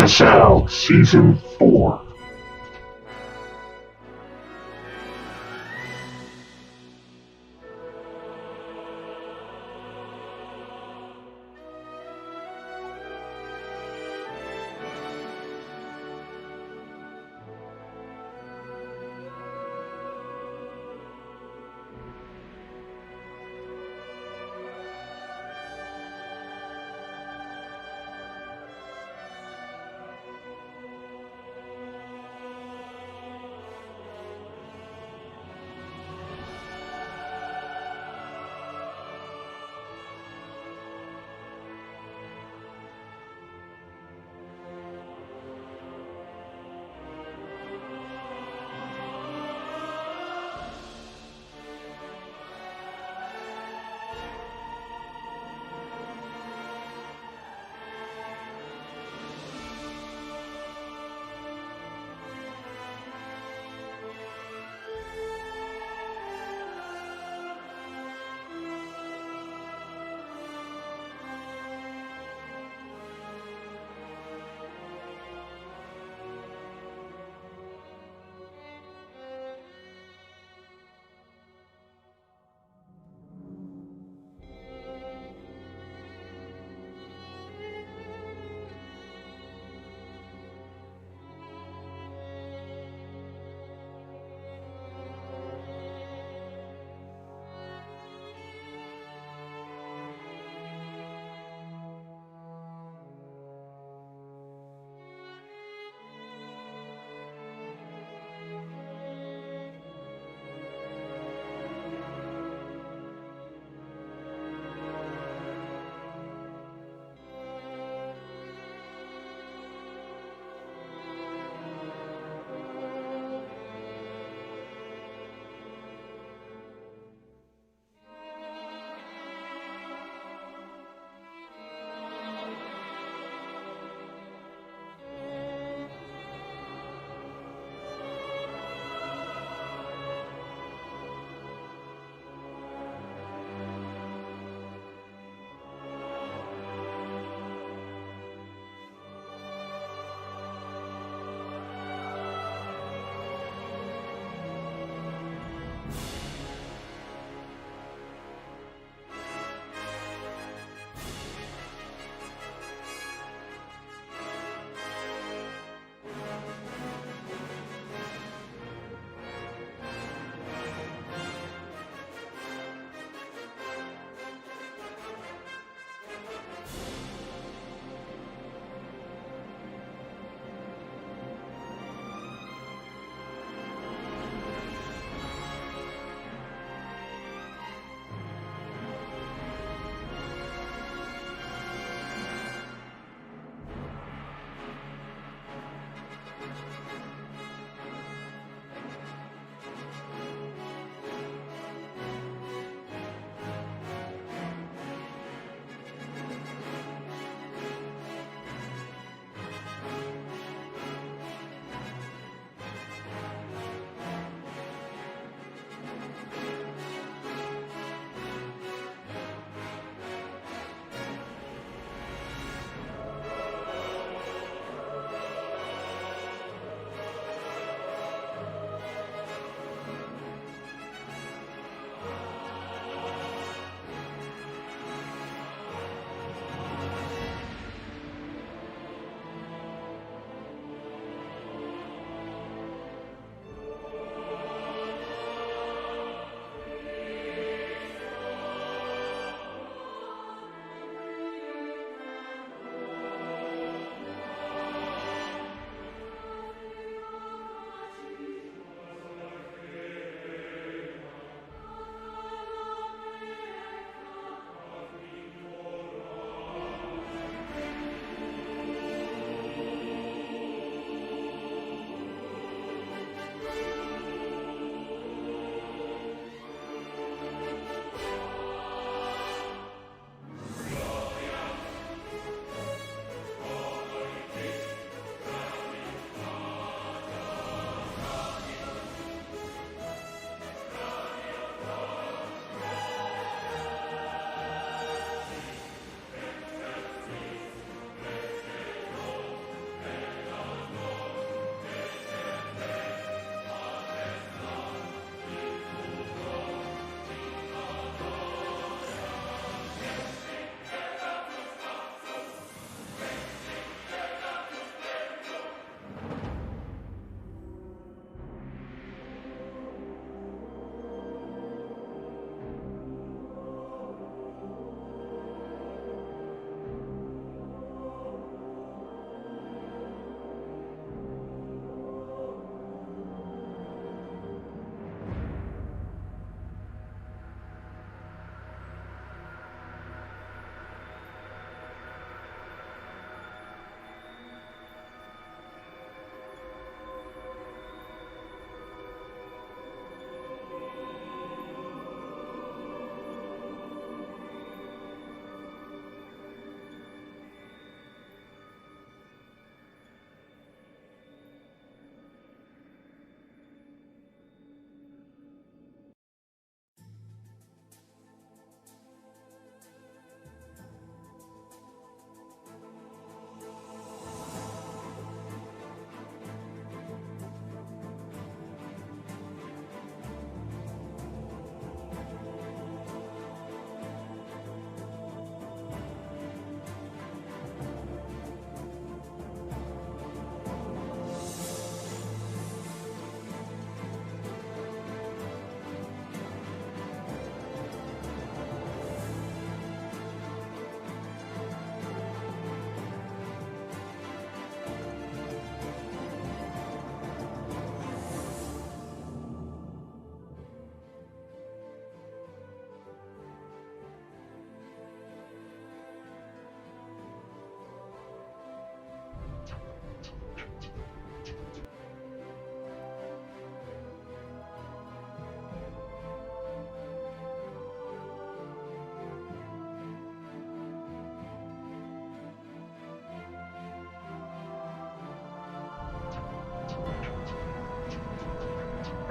FSL Season 4.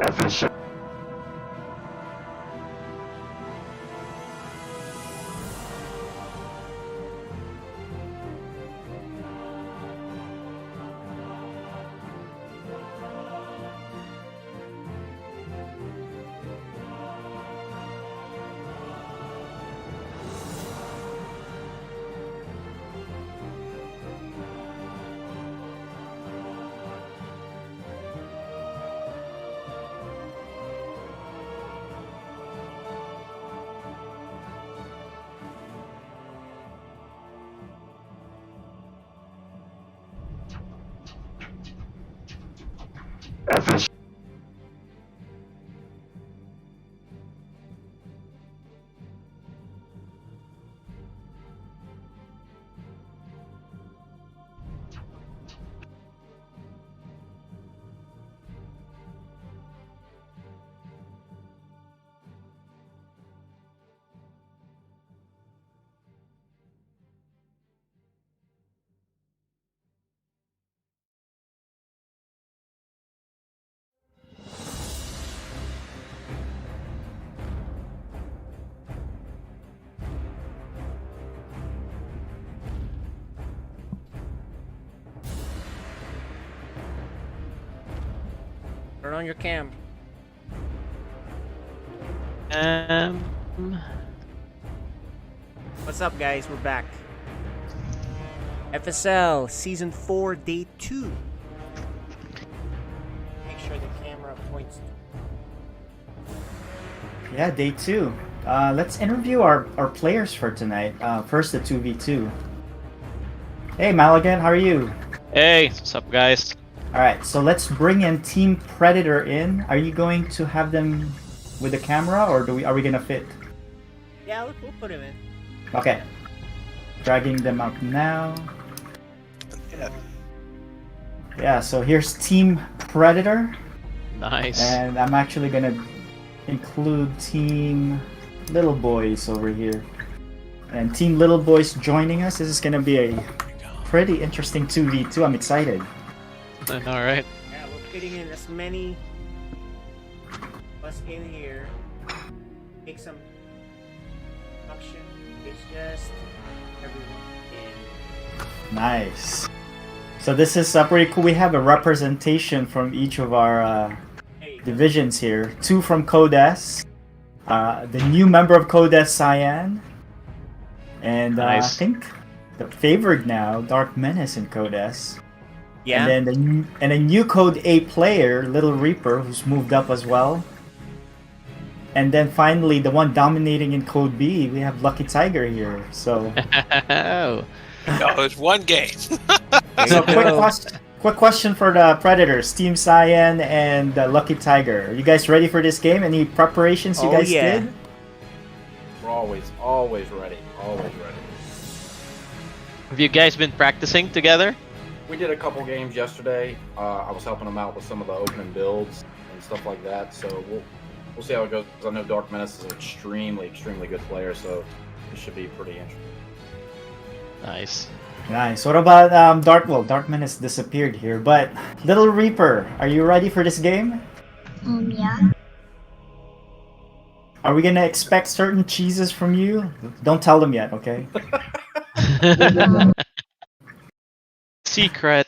FSL. FSL. Turn on your cam. What's up, guys? We're back. FSL Season 4, Day 2. Make sure the camera points. Yeah, Day 2. Let's interview our players for tonight. First, the 2v2. Hey, Maligan, how are you? Hey, what's up, guys? Alright, so let's bring in Team Predator in. Are you going to have them with the camera, or are we gonna fit? Yeah, we'll put him in. Okay. Dragging them up now. Yeah, so here's Team Predator. Nice. And I'm actually gonna include Team Little Boys over here. And Team Little Boys joining us. This is gonna be a pretty interesting 2v2. I'm excited. I know, right? Yeah, we're fitting in as many of us in here. Take some action. It's just everyone in. Nice. So this is pretty cool. We have a representation from each of our divisions here. 2 from Code S. The new member of Code S, Cyan. And Nice. I think the favored now, Dark Menace in Code S. Yeah. And then a new Code A player, Little Reaper, who's moved up as well. And then finally, the one dominating in Code B, we have Lucky Tiger here. So, Oh. No, it's one game. so quick question for the Predators, Team Cyan and Lucky Tiger. Are you guys ready for this game? Any preparations you Oh, guys yeah. did? We're always ready. Always ready. Have you guys been practicing together? We did a couple games yesterday. I was helping them out with some of the opening builds and stuff like that. So we'll see how it goes. I know Dark Menace is an extremely good player, so it should be pretty interesting. Nice. Nice. What about Dark? Well, Dark Menace disappeared here, but Little Reaper, are you ready for this game? Yeah. Are we gonna expect certain cheeses from you? Don't tell them yet, okay? Secret.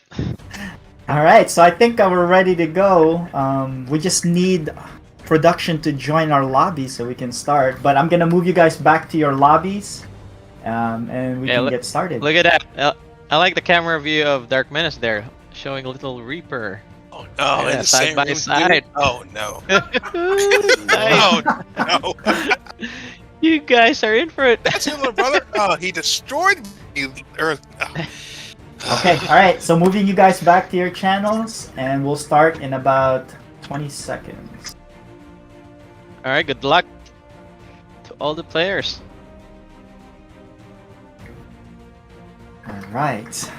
All right, so I think we're ready to go. We just need production to join our lobby so we can start. But I'm gonna move you guys back to your lobbies, and we Yeah, can get started. Look at that. I like the camera view of Dark Menace there, showing Little Reaper. Oh no, Yeah, in the side same by room, side. dude? Oh no. Nice. Oh no. You guys are in for it. That's your little brother? Oh, he destroyed me. Okay, all right. So moving you guys back to your channels, and we'll start in about 20 seconds. All right. Good luck to all the players. All right.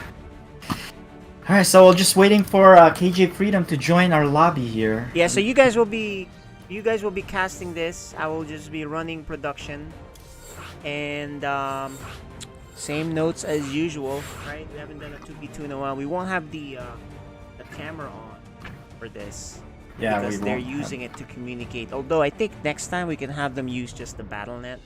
All right. So we're just waiting for KJ Freedom to join our lobby here. Yeah, so you guys will be casting this. I will just be running production. And same notes as usual, right? We haven't done a 2v2 in a while. We won't have the camera on for this. Yeah, because we they're won't have- using it to communicate. Although I think next time we can have them use just the BattleNet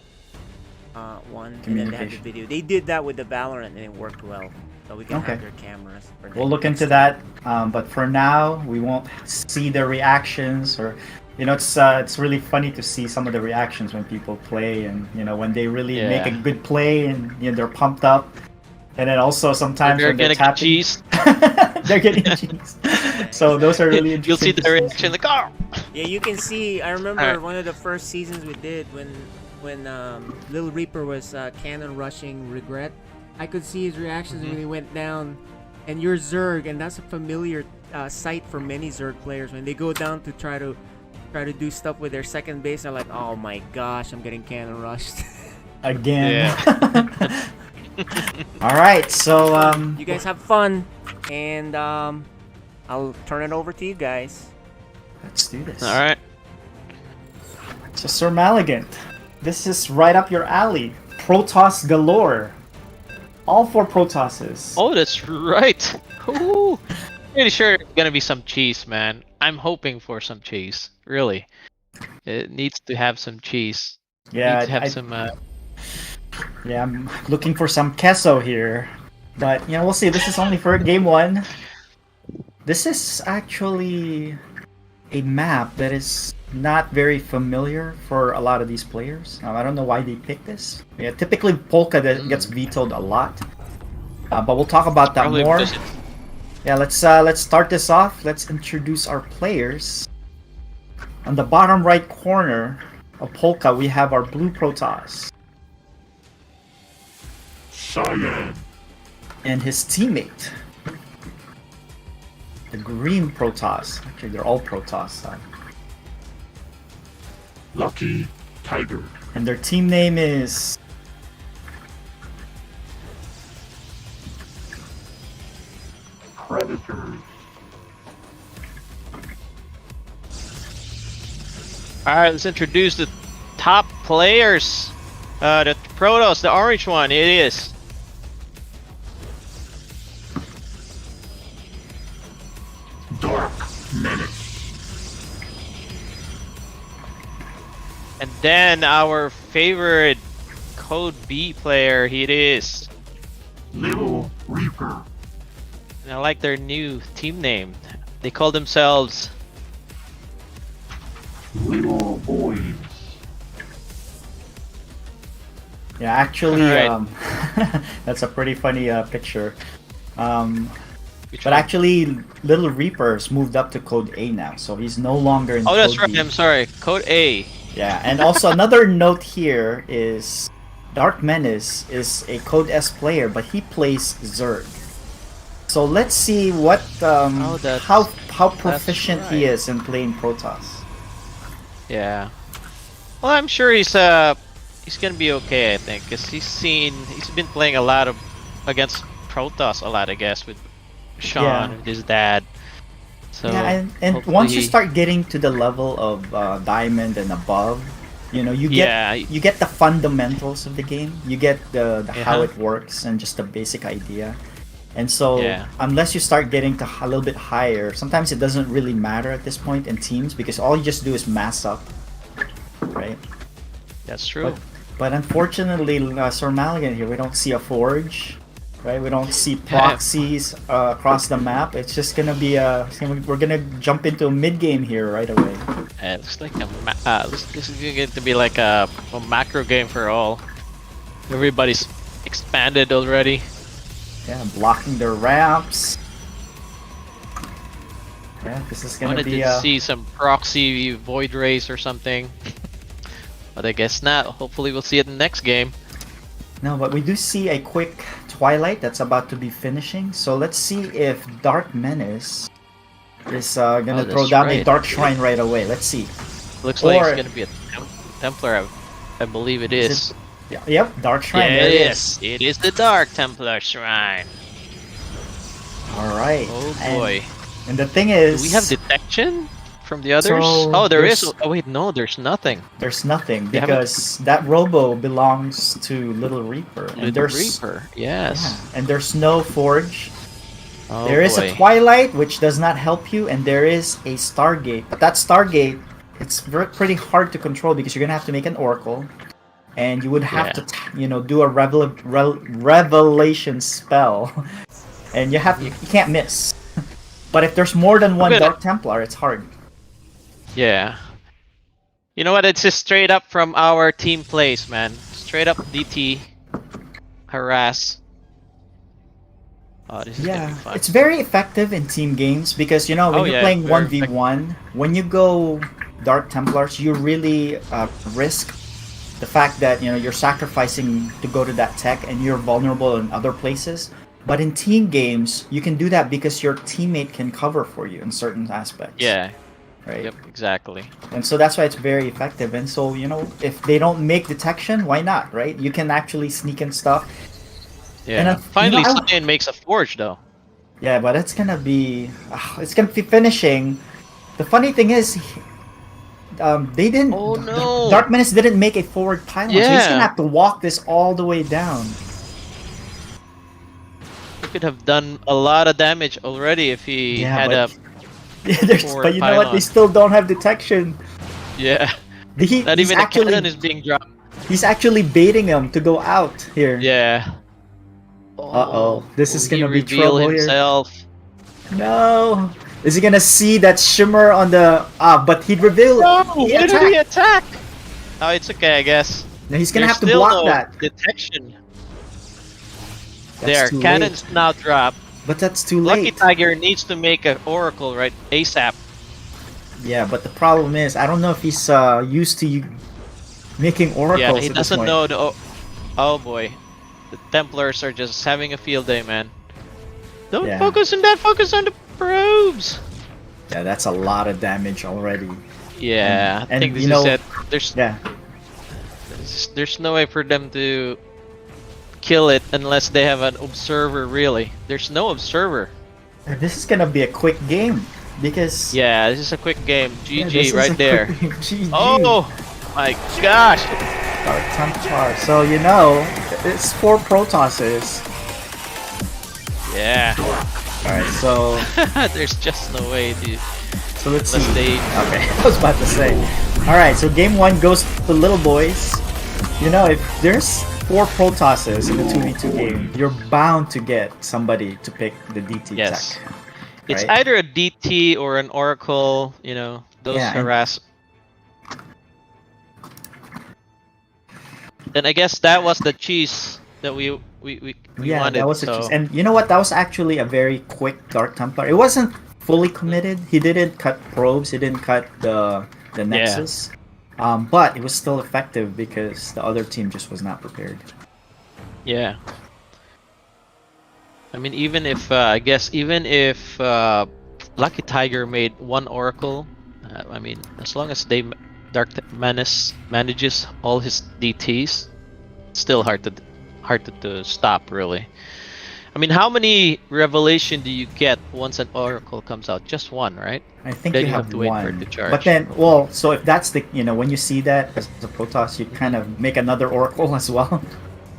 one, and then they have the Communication. video. They did that with the Valorant, and it worked well. So we can Okay. have their cameras. For We'll look next into time. that, but for now, we won't see the reactions, or it's really funny to see some of the reactions when people play, and when they really make a Yeah. good play, and they're pumped up, and then also sometimes They're when they're gonna get tapping, cheese. they're getting cheese. So those are really You'll see interesting. the reaction like, oh! Yeah, you can see. I remember Alright. one of the first seasons we did when Little Reaper was cannon rushing Regret. I could see his reactions when he went down, and you're Zerg, and that's a familiar sight for many Zerg players when they go down to try to do stuff with their second base. They're like, oh my gosh, I'm getting cannon rushed. Again. All right, so You guys have fun, and I'll turn it over to you guys. let's do this. All right. So Sir Maligant, this is right up your alley. Protoss galore. All 4 Protosses. Oh, that's right. Ooh. Pretty sure there's gonna be some cheese, man. I'm hoping for some cheese. Really. It needs to have some cheese. Yeah, Needs to have I- some. Yeah, I'm looking for some queso here. But, we'll see. This is only for game 1. This is actually a map that is not very familiar for a lot of these players. I don't know why they picked this. Yeah, typically Polka that gets vetoed a lot. But we'll talk about that Probably more. because it- Yeah, let's start this off. Let's introduce our players. On the bottom right corner of Polka, we have our blue Protoss Cyan. and his teammate, the green Protoss. Actually, they're all Protoss. Lucky Tiger. And their team name is Predators. Alright, let's introduce the top players. The Protoss, the orange one, it is. Dark Menace. And then our favorite Code B player, it is. Little Reaper. And I like their new team name. They call themselves. Little Boys. yeah, actually, Alright. that's a pretty funny picture. Which But one? actually, Little Reaper's moved up to Code A now, so he's no longer in Oh, that's Code right. B. I'm sorry. Code A. Yeah, and also another note here is Dark Menace is a Code S player, but he plays Zerg. So let's see what that's- how proficient he right. is in playing Protoss. Yeah. Well, I'm sure he's gonna be okay. I think, cause he's been playing a lot against Protoss a lot, I guess, with Sean Yeah. and his dad. So yeah, and hopefully once you he- start getting to the level of Diamond and above, you get Yeah. you get the fundamentals of the game. You get the how Uh-huh. it works and just the basic idea. And so, Yeah. unless you start getting to a little bit higher, sometimes it doesn't really matter at this point in teams because all you just do is mass up, right? That's true. But unfortunately, Sir Maligan here, we don't see a forge, right? We don't see proxies across the map. It's just gonna be we're gonna jump into a mid game here right away. It looks like this is going to be like a macro game for all. Everybody's expanded already. Yeah, blocking their ramps. Yeah, this is gonna Wanted be to see some proxy void race or something, but I guess not. Hopefully, we'll see it in the next game. no, but we do see a quick Twilight that's about to be finishing. So let's see if Dark Menace is gonna Oh, throw that's down a right. Dark Shrine right away. Let's see. Looks like Or- it's gonna be a Templar. I believe it Is is. Yeah, yep, Dark Shrine. Yeah, there it it is. It is the Dark Templar Shrine. All right. Oh And- boy. And the thing Do is, we have detection from the others? So, Oh, there is. there's- Oh wait, no, there's nothing. there's nothing They haven't- because that Robo belongs to Little Reaper, and Little there's Reaper. Yes. yeah, and there's no forge. Oh, There is a boy. Twilight, which does not help you, and there is a Stargate. But that Stargate, it's pretty hard to control because you're gonna have to make an Oracle, and you would have Yeah. to, do a revelation spell, and you can't miss. But if there's more than one Good. Dark Templar, it's hard. Yeah. You know what? It's just straight up from our team plays, man. Straight up DT. Harass. Oh, this is gonna be fun. It's very effective in team games because when Oh, you're yeah, playing very 1v1, when you go Dark Templars, you really risk the fact that you're sacrificing to go to that tech and you're vulnerable in other places. But in team games, you can do that because your teammate can cover for you in certain aspects. Yeah. Right. Yep. Exactly. And so that's why it's very effective. And so if they don't make detection, why not? Right? You can actually sneak in stuff. Yeah. And Finally, Cyan makes a forge though. Yeah, but it's gonna be finishing. The funny thing is, they didn't. Oh, no. Dark Menace didn't make a forward pylon, so he's Yeah. gonna have to walk this all the way down. He could have done a lot of damage already if he had a. Forward but you know what? They pylon. still don't have detection. Yeah. Not He's even a actually cannon is being dropped. he's actually baiting him to go out here. Yeah. Uh-oh. This is Will he gonna be reveal trouble here. himself. No. Is he gonna see that shimmer on the? But he'd reveal. Why did he attack? Oh, it's okay, I guess. Now he's gonna There's have to still block no that. detection. That's There, too cannons late. now drop. But that's too Lucky late. Tiger needs to make an oracle right ASAP. Yeah, but the problem is, I don't know if he's used to making oracles. Yeah, he at this doesn't point. know the. Oh boy, the Templars are just having a field day, man. Don't Yeah. focus on that. Focus on the probes. Yeah, that's a lot of damage already. Yeah, I And think this you know- is it. There's Yeah, there's no way for them to kill it unless they have an observer. Really, there's no observer. this is gonna be a quick game because Yeah, this is a quick game. yeah, GG this is a right quick there. game. GG. Oh my gosh. Dark Templar. So it's 4 Protosses. Yeah. All right, so There's just no way to. let's Unless see. they. Okay, I was about to say. All right, so game 1 goes to little boys. If there's 4 Protosses in a 2v2 game, you're bound to get somebody to pick the DT Yes. tech. It's right? either a DT or an Oracle, those Yeah, and- harass. And I guess that was the cheese that we Yeah, wanted. that was so. and you know what? That was actually a very quick Dark Templar. It wasn't fully committed. He didn't cut probes. He didn't cut the Nexus. But it was still effective because the other team just was not prepared. Yeah. I mean, even if Lucky Tiger made 1 Oracle, I mean, as long as Dark Menace manages all his DTs, it's still hard to stop, really. I mean, how many revelation do you get once an Oracle comes out? Just 1, right? I think Then you you have have to wait for it one. to charge. But then, so if that's when you see that as a Protoss, you kind of make another Oracle as well,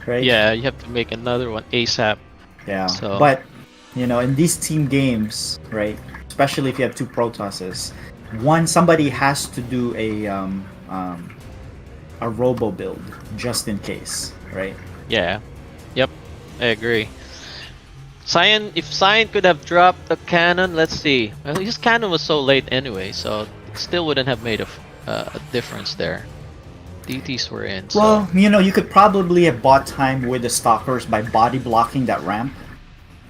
right? Yeah, you have to make another one ASAP. Yeah. So- But in these team games, right? Especially if you have 2 Protosses, somebody has to do a robo build just in case, right? Yeah. Yep. I agree. If Cyan could have dropped a cannon, let's see. Well, his cannon was so late anyway, so it still wouldn't have made a difference there. DTs were in. So. Well, you could probably have bought time with the stalkers by body blocking that ramp.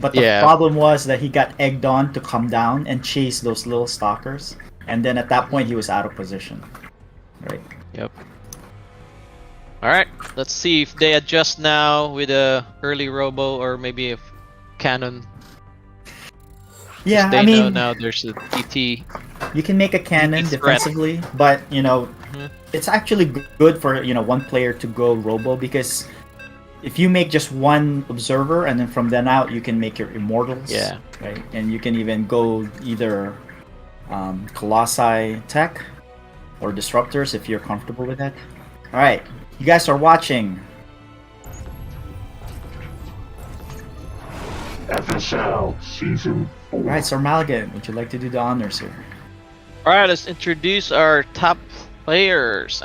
But the Yeah. problem was that he got egged on to come down and chase those little stalkers. And then at that point, he was out of position. Right? Yep. Alright, let's see if they adjust now with a early robo or maybe if cannon. Yeah, They I know mean, now there's a DT. you can make a cannon It's threat. defensively, but, it's actually good for, one player to go robo because if you make just 1 observer and then from then out, you can make your immortals. Yeah. Right? And you can even go either Colossi tech or disruptors if you're comfortable with that. Alright, you guys are watching FSL Season 4. Alright, Sir Maligan, would you like to do the honors here? Alright, let's introduce our top players.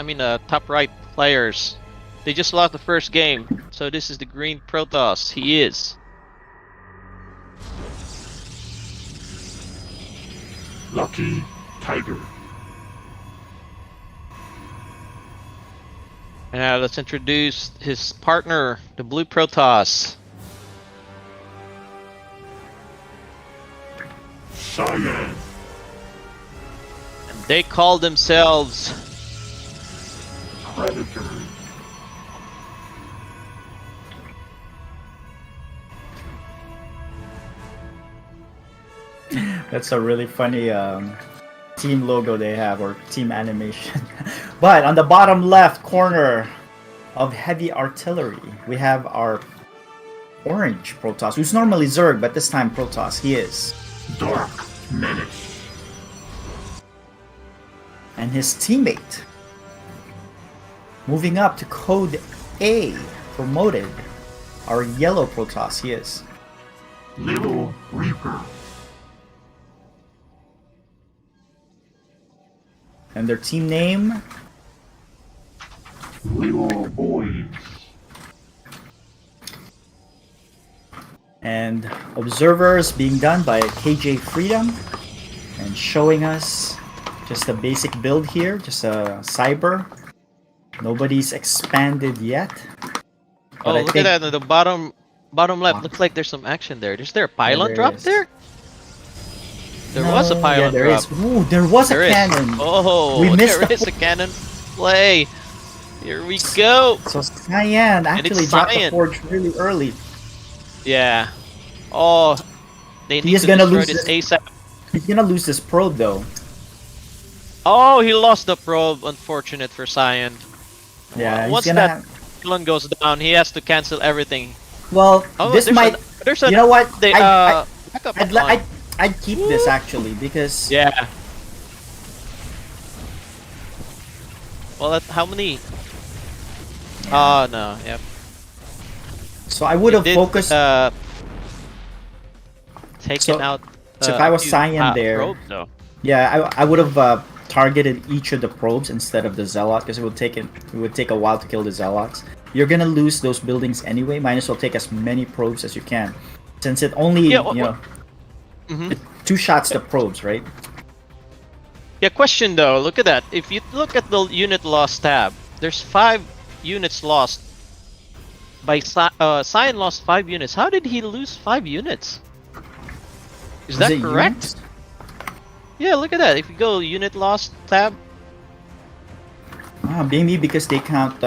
Top right players. They just lost the first game. So this is the green Protoss. He is. Lucky Tiger. And let's introduce his partner, the blue Protoss. Cyan. And they call themselves Predator. That's a really funny team logo they have, or team animation. But on the bottom left corner of heavy artillery, we have our orange Protoss, who's normally Zerg, but this time Protoss. He is. Dark Menace. And his teammate, moving up to code A, promoted, our yellow Protoss. He is. Little Reaper. And their team name, Little Boys. and observers being done by KJ Freedom, and showing us just a basic build here, just a cyber. Nobody's expanded yet. Oh, But I look think- at that! On the bottom left, looks like there's some action there. Is there a pylon there drop is. there? There was a No, pylon yeah, there drop. is. Ooh, there was There a is. cannon. Oh, We missed there the- is a cannon play. Here we go. So Cyan And it's actually dropped the Cyan. forge really early. Yeah. Oh, they He need is to gonna destroy lose this this. ASAP. He's gonna lose this probe though. Oh, he lost the probe. Unfortunate for Cyan. Yeah, Once he's gonna. that pylon goes down, he has to cancel everything. Well, Oh, this might. There's a. You know what? They, backup I'd, line. I'd keep this actually because Yeah. Well, how many? Oh no. Yep. so I would have Did, focused. Taken So- out. so if I was few, Cyan there- probes, though. Yeah, I would have targeted each of the probes instead of the zealot because it would take a while to kill the zealots. You're gonna lose those buildings anyway. Might as well take as many probes as you can, since it only Yeah, Mhm. 2 shots the probes, right? Yeah, question though. Look at that. If you look at the unit loss tab, there's 5 units lost. Cyan lost 5 units. How did he lose 5 units? Is that it correct? units? Yeah, look at that. If you go unit loss tab, Maybe because they count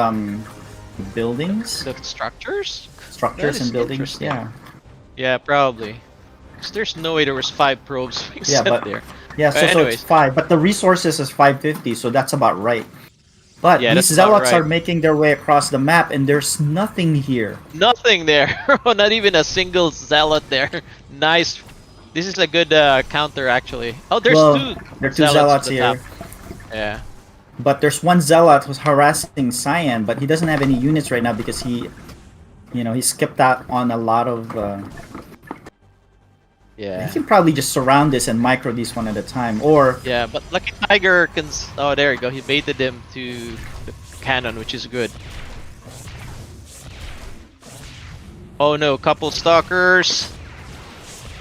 buildings, the structures. structures, is and buildings. interesting. Yeah, Yeah, probably. 'Cause there's no way there was 5 probes being Yeah, sent but- there. yeah. So, so anyways. it's 5, but the resources is 550, so that's about right. But Yeah, these that's about zealots right. are making their way across the map, and there's nothing here. Nothing there. Not even a single zealot there. Nice. This is a good counter actually. Oh, there's Well, 2. there are 2 zealots at the here. top. Yeah. But there's one zealot who's harassing Cyan, but he doesn't have any units right now because he skipped out on a lot of. Yeah. He can probably just surround this and micro these one at a time, or Yeah, but Lucky Tiger can. Oh, there you go. He baited him to the cannon, which is good. Oh no, couple stalkers.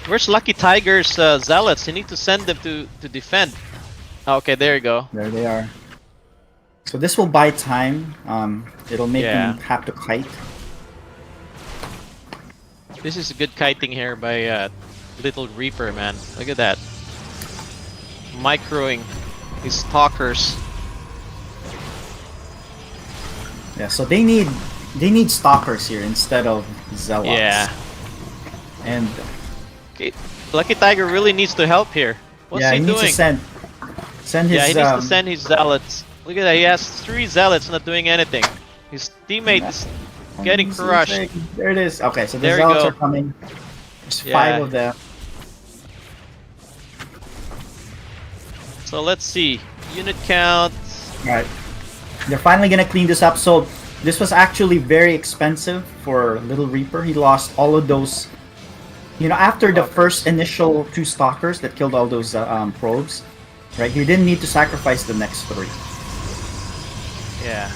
Where's Lucky Tiger's zealots? You need to send them to defend. Okay, there you go. there they are. So this will buy time. It'll make Yeah. him have to kite. This is a good kiting here by Little Reaper, man. Look at that. Microing these stalkers. Yeah. So they need stalkers here instead of zealots. Yeah. And Okay. Lucky Tiger really needs to help here. What's yeah, he he needs doing? to send his. Yeah, he needs to send his zealots. Look at that, he has 3 zealots not doing anything. His teammate is getting crushed. There it is. Okay, so the There we zealots go. are coming. There's Yeah. 5 of them. So let's see. Unit count. Alright. They're finally gonna clean this up. So this was actually very expensive for Little Reaper. He lost all of those You know, after the first initial 2 stalkers that killed all those probes, right? He didn't need to sacrifice the next 3. Yeah.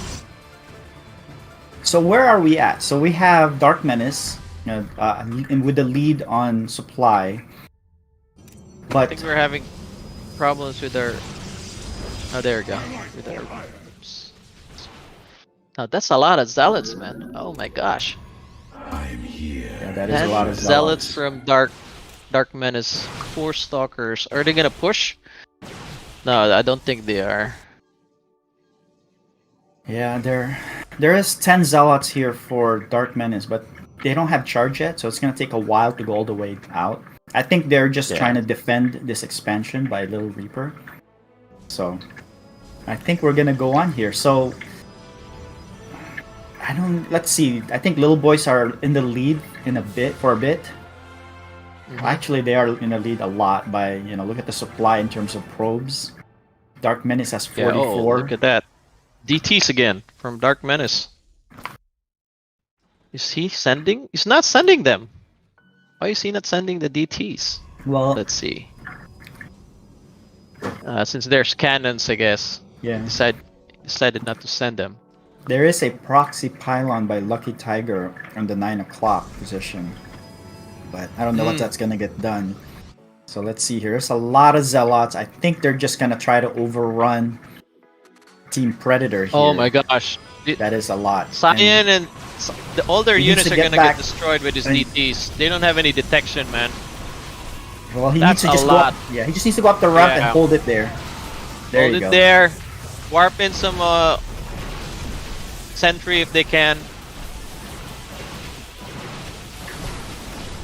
So where are we at? So we have Dark Menace, and with the lead on supply. I But think we're having problems with our. Oh, there we go. With our. Oops. Now that's a lot of zealots, man. Oh my gosh. yeah, that is a lot of Zealots zealots. from Dark Menace. 4 stalkers. Are they gonna push? No, I don't think they are. Yeah, there is 10 zealots here for Dark Menace, but they don't have charge yet, so it's gonna take a while to go all the way out. I think they're just Yeah. trying to defend this expansion by Little Reaper. So I think we're gonna go on here. So I don't. Let's see. I think Little Boys are in the lead for a bit. Mhm. Actually, they are in the lead a lot by look at the supply in terms of probes. Dark Menace has Yeah, 44. oh, look at that. DTs again from Dark Menace. Is he sending? He's not sending them. Why is he not sending the DTs? Well, Let's see. Since there's cannons, I guess. yeah, Decided not to send them. there is a proxy pylon by Lucky Tiger on the 9 o'clock position, but I don't know what that's gonna get done. So let's see here. There's a lot of zealots. I think they're just gonna try to overrun Team Predator here. Oh my gosh. That is a lot. Cyan and all their He needs units to are get gonna back- get destroyed with his and- DTs. They don't have any detection, man. Well, he That's needs to just a go lot. up. Yeah, he just needs to go up the ramp and Yeah. hold it there. There Hold you it go. there. Warp in some sentry if they can.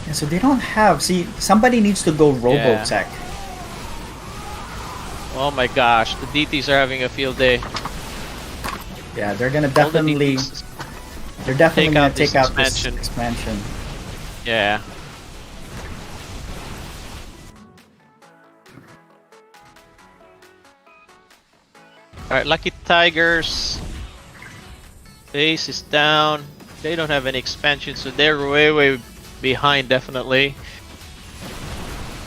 Yeah, so they don't have. See, somebody needs to go Robotech. Oh my gosh, the DTs are having a field day. Yeah, they're gonna All the definitely. DTs. They're definitely take gonna out this take out this expansion. expansion. Yeah. Alright, Lucky Tigers. Base is down. They don't have any expansion, so they're way behind, definitely.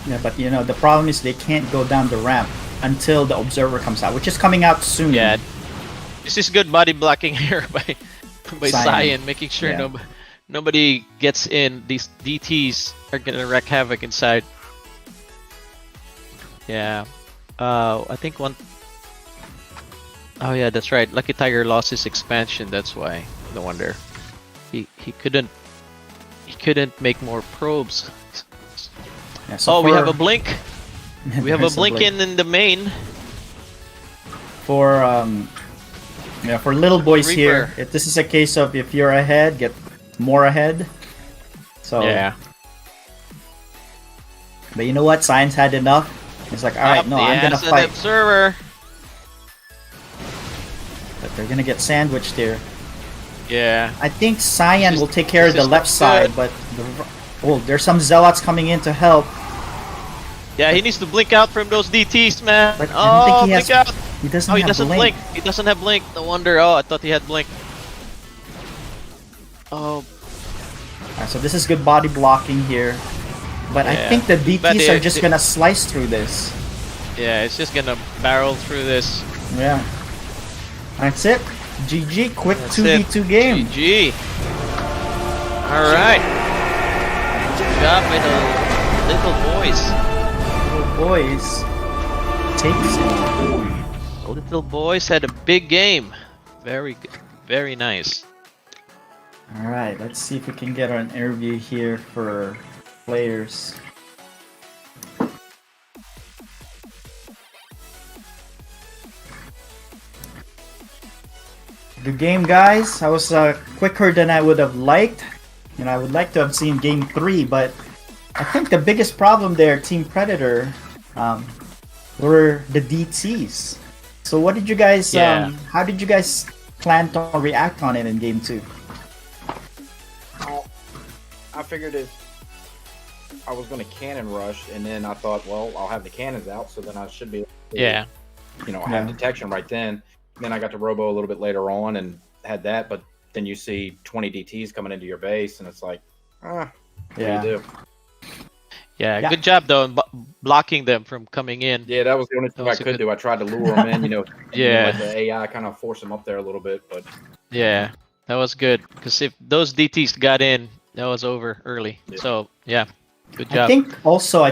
Yeah, but the problem is they can't go down the ramp until the observer comes out, which is coming out soon. Yeah. This is good body blocking here by Cyan. Cyan, making sure Yeah. nobody gets in. These DTs are gonna wreak havoc inside. Yeah. I think one. Oh yeah, that's right. Lucky Tiger lost his expansion. That's why. No wonder. He couldn't make more probes. Yeah, so Oh, we for- have a blink. We have a there's blink in the main. For for little boys here. Reaper. If this is a case of if you're ahead, get more ahead. So Yeah. But you know what? Science had enough. It's like, all right, no, I'm gonna Acid fight. Observer. But they're gonna get sandwiched here. Yeah. I think Cyan This will is- take care of this the is left good. side, but there's some zealots coming in to help. Yeah, he needs to blink out from those DTs, man. But I don't think Oh, he has- blink out. He doesn't Oh, he have doesn't blink. blink. He doesn't have blink. No wonder. Oh, I thought he had blink. Oh, Alright, so this is good body blocking here. But I Yeah. think the But DTs are it- just gonna slice through this. yeah, it's just gonna barrel through this. Yeah. That's it. GG, quick That's 2v2 game. GG. All right. Good job by the little boys. Little boys takes it. The little boys had a big game. Very good. Very nice. Alright, let's see if we can get an interview here for players. Good game, guys. I was quicker than I would have liked. I would like to have seen game 3, but I think the biggest problem there, Team Predator, were the DTs. So what did you guys, Yeah. how did you guys plan to react on it in game 2? I figured if I was going to cannon rush, and then I thought, well, I'll have the cannons out, so then I should be able to, Yeah. have Yeah. detection right then. Then I got to robo a little bit later on and had that, but then you see 20 DTs coming into your base, and it's like, what do Yeah. you do? Yeah, Yeah. good job though in blocking them from coming in. Yeah, that was the only thing I was a could good- do. I tried to lure them in, Yeah. let the AI kind of force them up there a little bit, but Yeah, that was good. Because if those DTs got in, that was over early. Yeah. So yeah, good I job.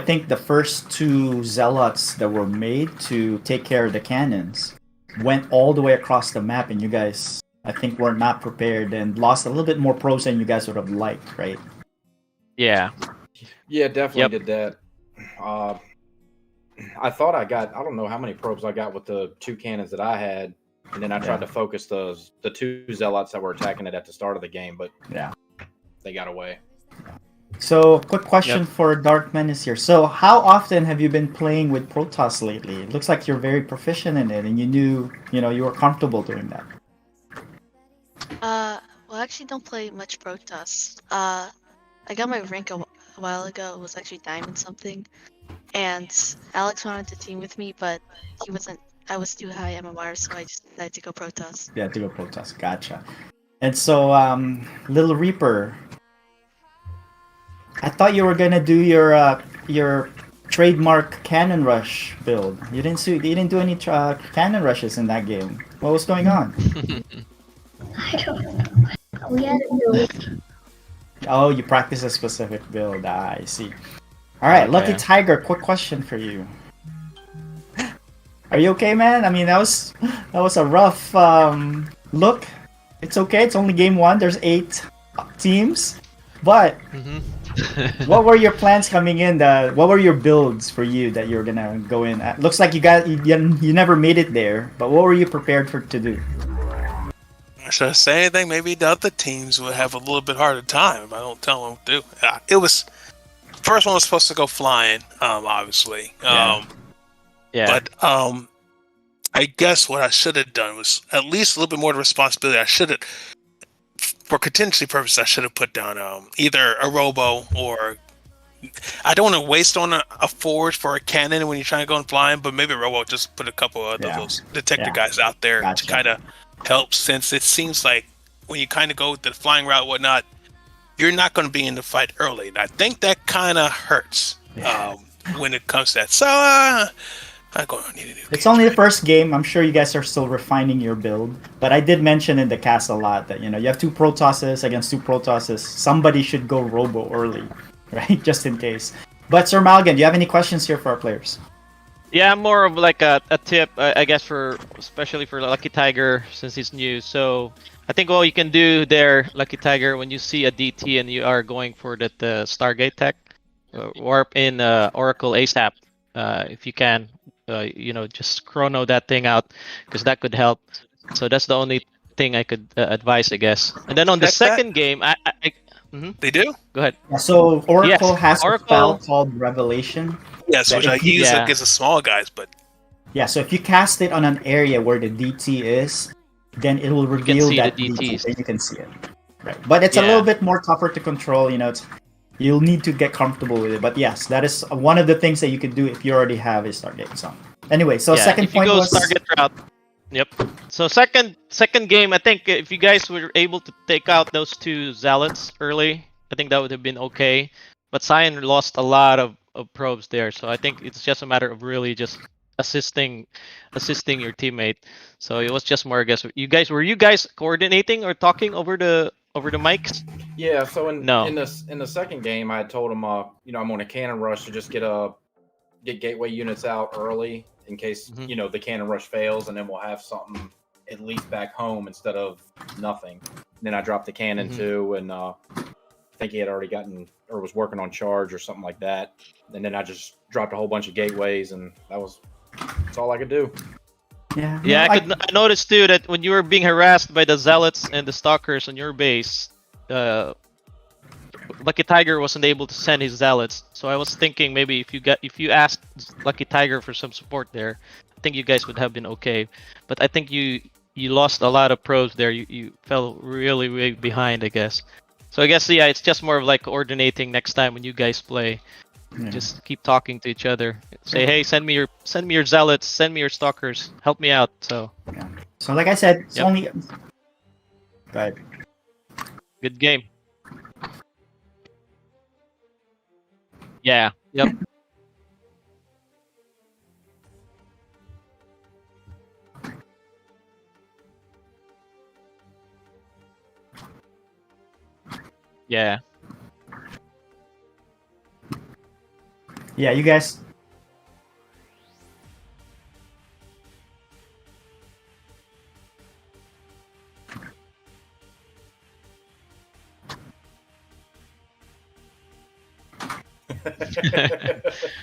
think the first two zealots that were made to take care of the cannons went all the way across the map, and you guys, I think, were not prepared and lost a little bit more pros than you guys would have liked, right? Yeah. yeah, definitely Yep. did that. I thought I don't know how many probes I got with the two cannons that I had, and then I tried to focus the two zealots that were attacking it at the start of the game, but Yeah. they got away. So, quick question for Dark Menace here. So, how often have you been playing with Protoss lately? It looks like you're very proficient in it, and you were comfortable doing that. Well, I actually don't play much Protoss. I got my rank a while ago. It was actually diamond something, and Alex wanted to team with me, but he wasn't. I was too high MMR, so I just decided to go Protoss. Yeah, to go Protoss. Gotcha. And so, Little Reaper, I thought you were gonna do your trademark cannon rush build. You didn't do any cannon rushes in that game. What was going on? I don't know. We had a build. Oh, you practice a specific build. I see. All right, Lucky Okay. Tiger. Quick question for you. Are you okay, man? I mean, that was a rough look. It's okay. It's only game one. There's 8 teams, but what were your plans coming in? What were your builds for you that you're gonna go in? Looks like you never made it there, but what were you prepared to do? Should I say anything? Maybe the other teams would have a little bit harder time if I don't tell them what to do. It was first one was supposed to go flying, obviously. Yeah. Yeah. But I guess what I should have done was at least a little bit more responsibility. I should have, for contingency purposes, I should have put down either a robo or I don't want to waste on a forge for a cannon when you're trying to go and flying, but maybe a robo just put a couple of those detector guys out there Gotcha. to kind of help, since it seems like when you kind of go the flying route, whatnot, you're not going to be in the fight early, and I think that kind of hurts when it comes to that. So I'm going to need a new It's game only the train. first game. I'm sure you guys are still refining your build, but I did mention in the cast a lot that you have 2 Protosses against 2 Protosses. Somebody should go Robo early, right? Just in case. But Sir Malgan, do you have any questions here for our players? Yeah, more of like a tip, I guess, especially for Lucky Tiger since he's new. So I think all you can do there, Lucky Tiger, when you see a DT and you are going for that Stargate tech, warp in Oracle ASAP if you can. Just chrono that thing out because that could help. So that's the only thing I could advise, I guess. And then on the Check that. second game, They do? go ahead. Yeah, so Oracle Yes, has a Oracle- spell called Revelation. Yes, That which I if you- use Yeah. against the small guys, but Yeah, so if you cast it on an area where the DT is, then it will reveal see that the DT, DTs. then you can see it. Right, but it's a Yeah. little bit more tougher to control. You'll need to get comfortable with it. But yes, that is one of the things that you could do if you already have a Stargate. So anyway, so Yeah, second if you point go was Stargate route. Yep. So second game, I think if you guys were able to take out those 2 zealots early, I think that would have been okay. But Cyan lost a lot of probes there, so I think it's just a matter of really just assisting your teammate. So it was just more, I guess. Were you guys coordinating or talking over the mics? Yeah, so in No. in the second game, I had told him, I'm on a cannon rush to just get gateway units out early in case Mhm. the cannon rush fails, and then we'll have something at least back home instead of nothing. Then I dropped the cannon Mhm. too, and I think he had already gotten or was working on charge or something like that. And then I just dropped a whole bunch of gateways, and that's all I could do. yeah, Yeah, I noticed too that when you were being harassed by the zealots and the stalkers on your base, Lucky Tiger wasn't able to send his zealots. So I was thinking maybe if you asked Lucky Tiger for some support there, I think you guys would have been okay. But I think you lost a lot of pros there. You fell really way behind, I guess. So I guess it's just more of like coordinating next time when you guys play. Yeah. Just keep talking to each other. Say, hey, send me your zealots, send me your stalkers, help me out. So So like I said, it's Yep. only. Go ahead. good game. Yeah. Yep. Yeah. Yeah, you guys.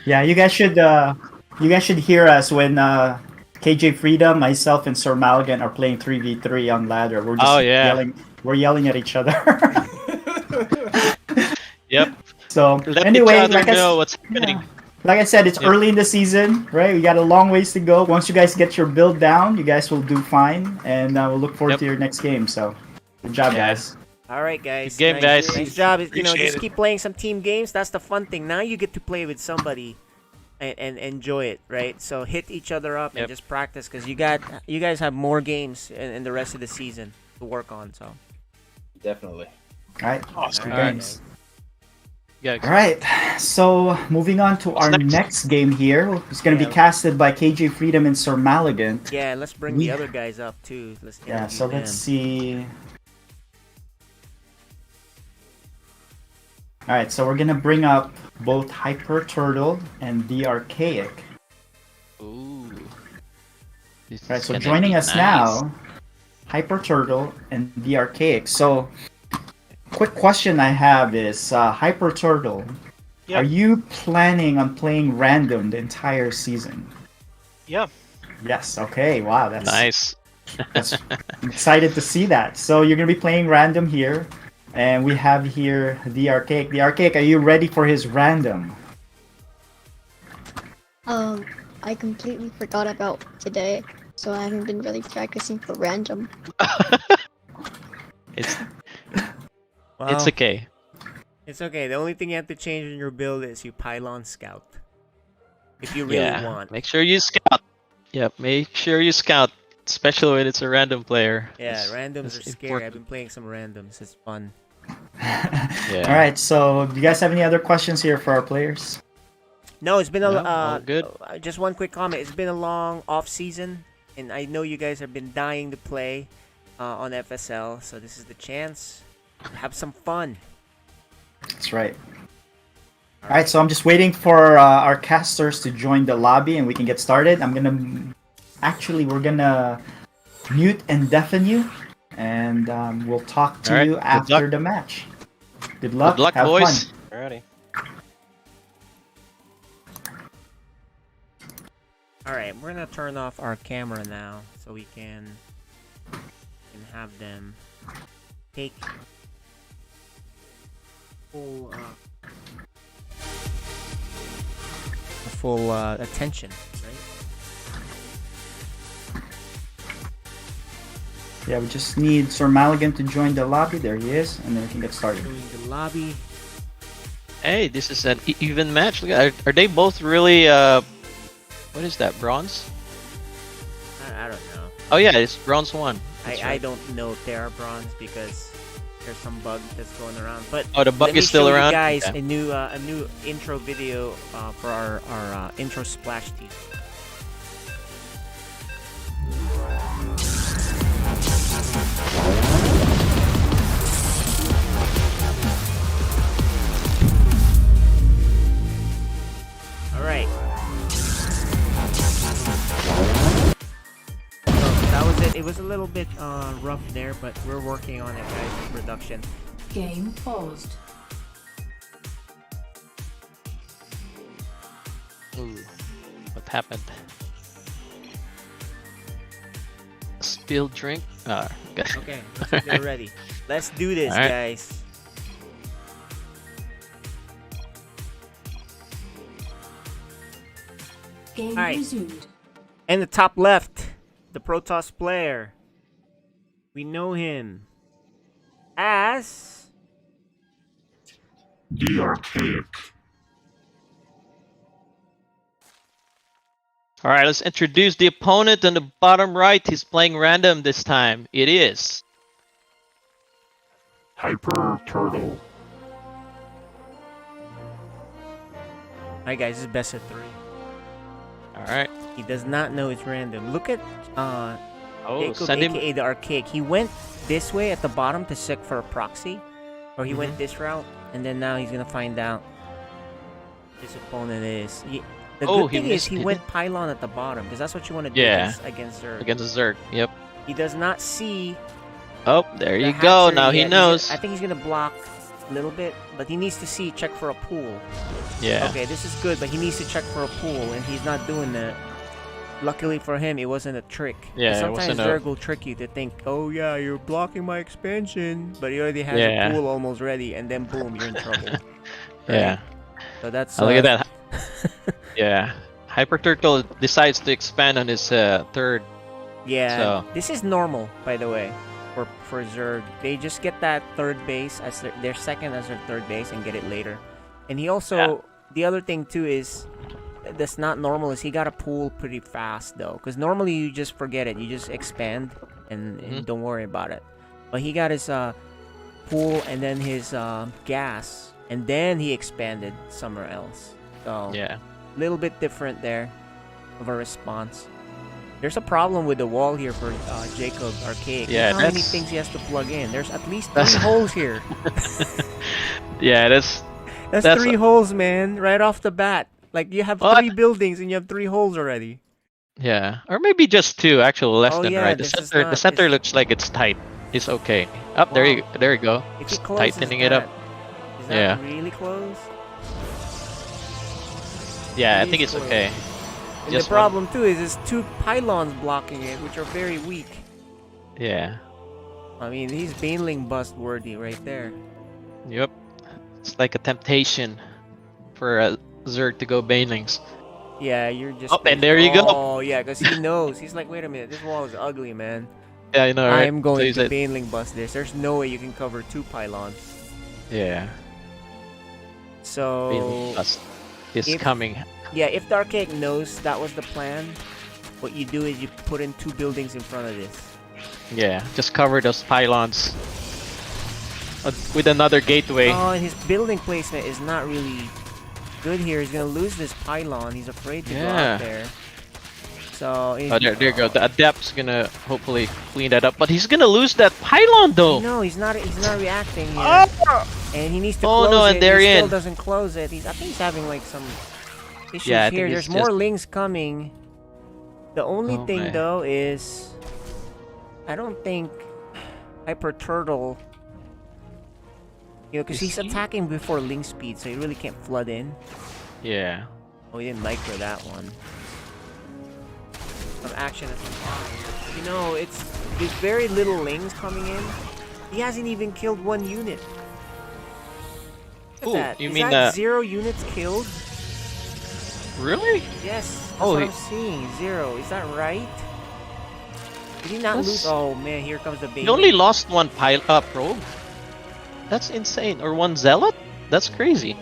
Yeah, you guys should hear us when KJ Freedom, myself, and Sir Maligan are playing 3v3 on ladder. We're just Oh, yeah. yelling. We're yelling at each other. Yep. So Let anyway, each other like know what's happening. like I said, it's Yep. early in the season, right? We got a long ways to go. Once you guys get your build down, you guys will do fine, and we'll look forward Yep. to your next game. So, good job, Yeah. guys. All right, guys. Good game, nice, guys. Nice job. You know, Appreciate just it. keep playing some team games. That's the fun thing. Now you get to play with somebody and enjoy it, right? So hit each other up and Yep. just practice because you guys have more games in the rest of the season to work on. So Definitely. All right. Awesome. Good All right, games. Yeah. All right. So moving on to our next? next game here. It's going to Yeah. be casted by KJ Freedom and Sir Maligan. yeah, and let's bring We- the other guys up too. Let's Yeah. interview So them. let's see. All right. So we're gonna bring up both Hyper Turtle and The Archaic. Ooh. This All right. is So gonna joining be us nice. now, Hyper Turtle and The Archaic. So, quick question I have is Hyper Turtle. Yep. Are you planning on playing random the entire season? Yeah. Yes. Okay. Wow. That's Nice. That's, I'm excited to see that. So you're gonna be playing random here, and we have here the Archaic. The Archaic, are you ready for his random? I completely forgot about today, so I haven't been really practicing for random. It's Well, it's okay. It's okay. The only thing you have to change in your build is you pylon scout. If you really Yeah. want. Make sure you scout. Yep. Make sure you scout, especially when it's a random player. Yeah, It's- randoms it's are scary. I've important. been playing some randoms. It's fun. Yeah. All right. So do you guys have any other questions here for our players? No, it's been a No, all good. just one quick comment. It's been a long off season, and I know you guys have been dying to play on FSL. So this is the chance to have some fun. That's right. All right. So I'm just waiting for our casters to join the lobby, and we can get started. We're gonna mute and deafen you, and we'll talk to All right, you good after luck. the match. Good luck. Good luck, Have boys. fun. Alrighty. All right, we're gonna turn off our camera now so we can have them take full attention, right? Yeah, we just need Sir Maligan to join the lobby. There he is, and then we can get started. Doing the lobby. Hey, this is an even match. Look at, are they both really? What is that? Bronze? I don't know. Oh yeah, it's bronze 1. That's I right. don't know if they are bronze because there's some bug that's going around. But Oh, the bug let me is still show around. you guys Okay. a new intro video for our intro splash team. All right. So that was it. It was a little bit rough there, but we're working on it, guys. In production. Game paused. Ooh, what happened? Spilled drink. Okay. Okay, let's get ready. Let's do this, All right. guys. Game Alright. resumed. And the top left, the Protoss player. We know him as The Archaic. All right, let's introduce the opponent on the bottom right. He's playing random this time. It is Hyper Turtle. Alright, guys, this is best of 3. All right. He does not know it's random. Look at Oh, Jacob, send him. aka the Archaic. He went this way at the bottom to check for a proxy, or he Mm-hmm. went this route, and then now he's gonna find out his opponent is. The Oh, good he thing is missed he it. went pylon at the bottom because that's what you want to do Yeah. against Zerg. Against Zerg. Yep. He does not see. Oh, there the you go. hatchery Now he yet. knows. I think he's gonna block a little bit, but he needs to check for a pool. Yeah. Okay, this is good, but he needs to check for a pool, and he's not doing that. Luckily for him, it wasn't a trick. Yeah, it Sometimes wasn't a- Zerg will trick you to think, oh yeah, you're blocking my expansion, but he already has Yeah. a pool almost ready, and then boom, you're in trouble. Yeah. So that's Oh, look at that. Yeah. Hyper Turtle decides to expand on his third. Yeah, So- this is normal, by the way, for Zerg. They just get that third base as their second as their third base and get it later. And he also, the other thing too is, that's not normal is he got a pool pretty fast though, because normally you just forget it, you just expand and don't worry about it. But he got his pool and then his gas, and then he expanded somewhere else. So Yeah. little bit different there of a response. There's a problem with the wall here for Jacob Archaic. Yeah, Look how many that's- things he has to plug in. There's at least 3 That's- holes here. Yeah, that's. That's That's- 3 holes, man, right off the bat. Like, you have What? 3 buildings and you have 3 holes already. Yeah, or maybe just 2. Actual less Oh, than yeah, right. The this is center. not- The center it's- looks like it's tight. It's okay. Up there you. Wow. There you go. If he Just closes tightening it up. Is that Yeah. really close? Yeah, I It think is it's close. okay. And Just the problem too is there's 2 pylons blocking it, which are very weak. Yeah. I mean, he's Baneling bust worthy right there. Yep. It's like a temptation for Zerg to go Banelings. Yeah, you're just. Oh, and there you go. Oh, yeah, because he knows. He's like, wait a minute, this wall is ugly, man. Yeah, I know, right? I'm going he's to like- Baneling bust this. There's no way you can cover 2 pylons. Yeah. So. Baneling bust is if- coming. Yeah, if the Archaic knows that was the plan, what you do is you put in 2 buildings in front of this. Yeah, just cover those pylons with another gateway. Oh, and his building placement is not really good here. He's gonna lose this pylon. He's afraid to go Yeah. out there. So. Oh, there you go. The Adept's gonna hopefully clean that up, but he's gonna lose that pylon though. No, he's not. He's not reacting here. And he needs to Oh, close no, it. and they're he still in. doesn't close it. I think he's having like some issues Yeah, I think here. it's There's more just- links coming. The only Oh, thing my. though is, I don't think Hyper Turtle. You know, because Is he's he? attacking before link speed, so he really can't flood in. Yeah. Oh, he didn't micro that one. Some action at the bottom. You know, it's there's very little lings coming in. He hasn't even killed 1 unit. Look Ooh, at that. you Is mean that 0 units killed? Really? Yes. That's Oh, what he- I'm seeing. 0. Is that right? Did he not lose? That's- Oh man, here comes the baby. He only lost 1 probe. That's insane. Or 1 zealot? That's crazy.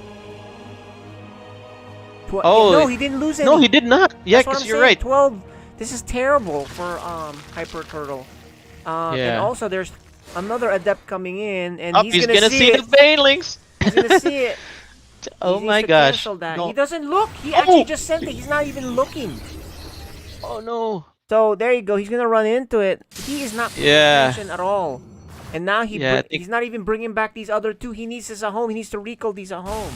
Oh, no, he didn't lose any. No, he did not. Yeah, That's what because I'm you're saying, right. 12. This is terrible for Hyper Turtle. And Yeah. also there's another adept coming in, and Up, he's gonna gonna see it. the Banelings. He's gonna see it. Oh He my needs to gosh. cancel that. No. He doesn't look. He Oh! actually just sent it. He's not even looking. Oh no. So there you go. He's gonna run into it. He is not paying Yeah. attention at all. And now Yeah, I think- he's not even bringing back these other 2. He needs this at home. He needs to recall these at home.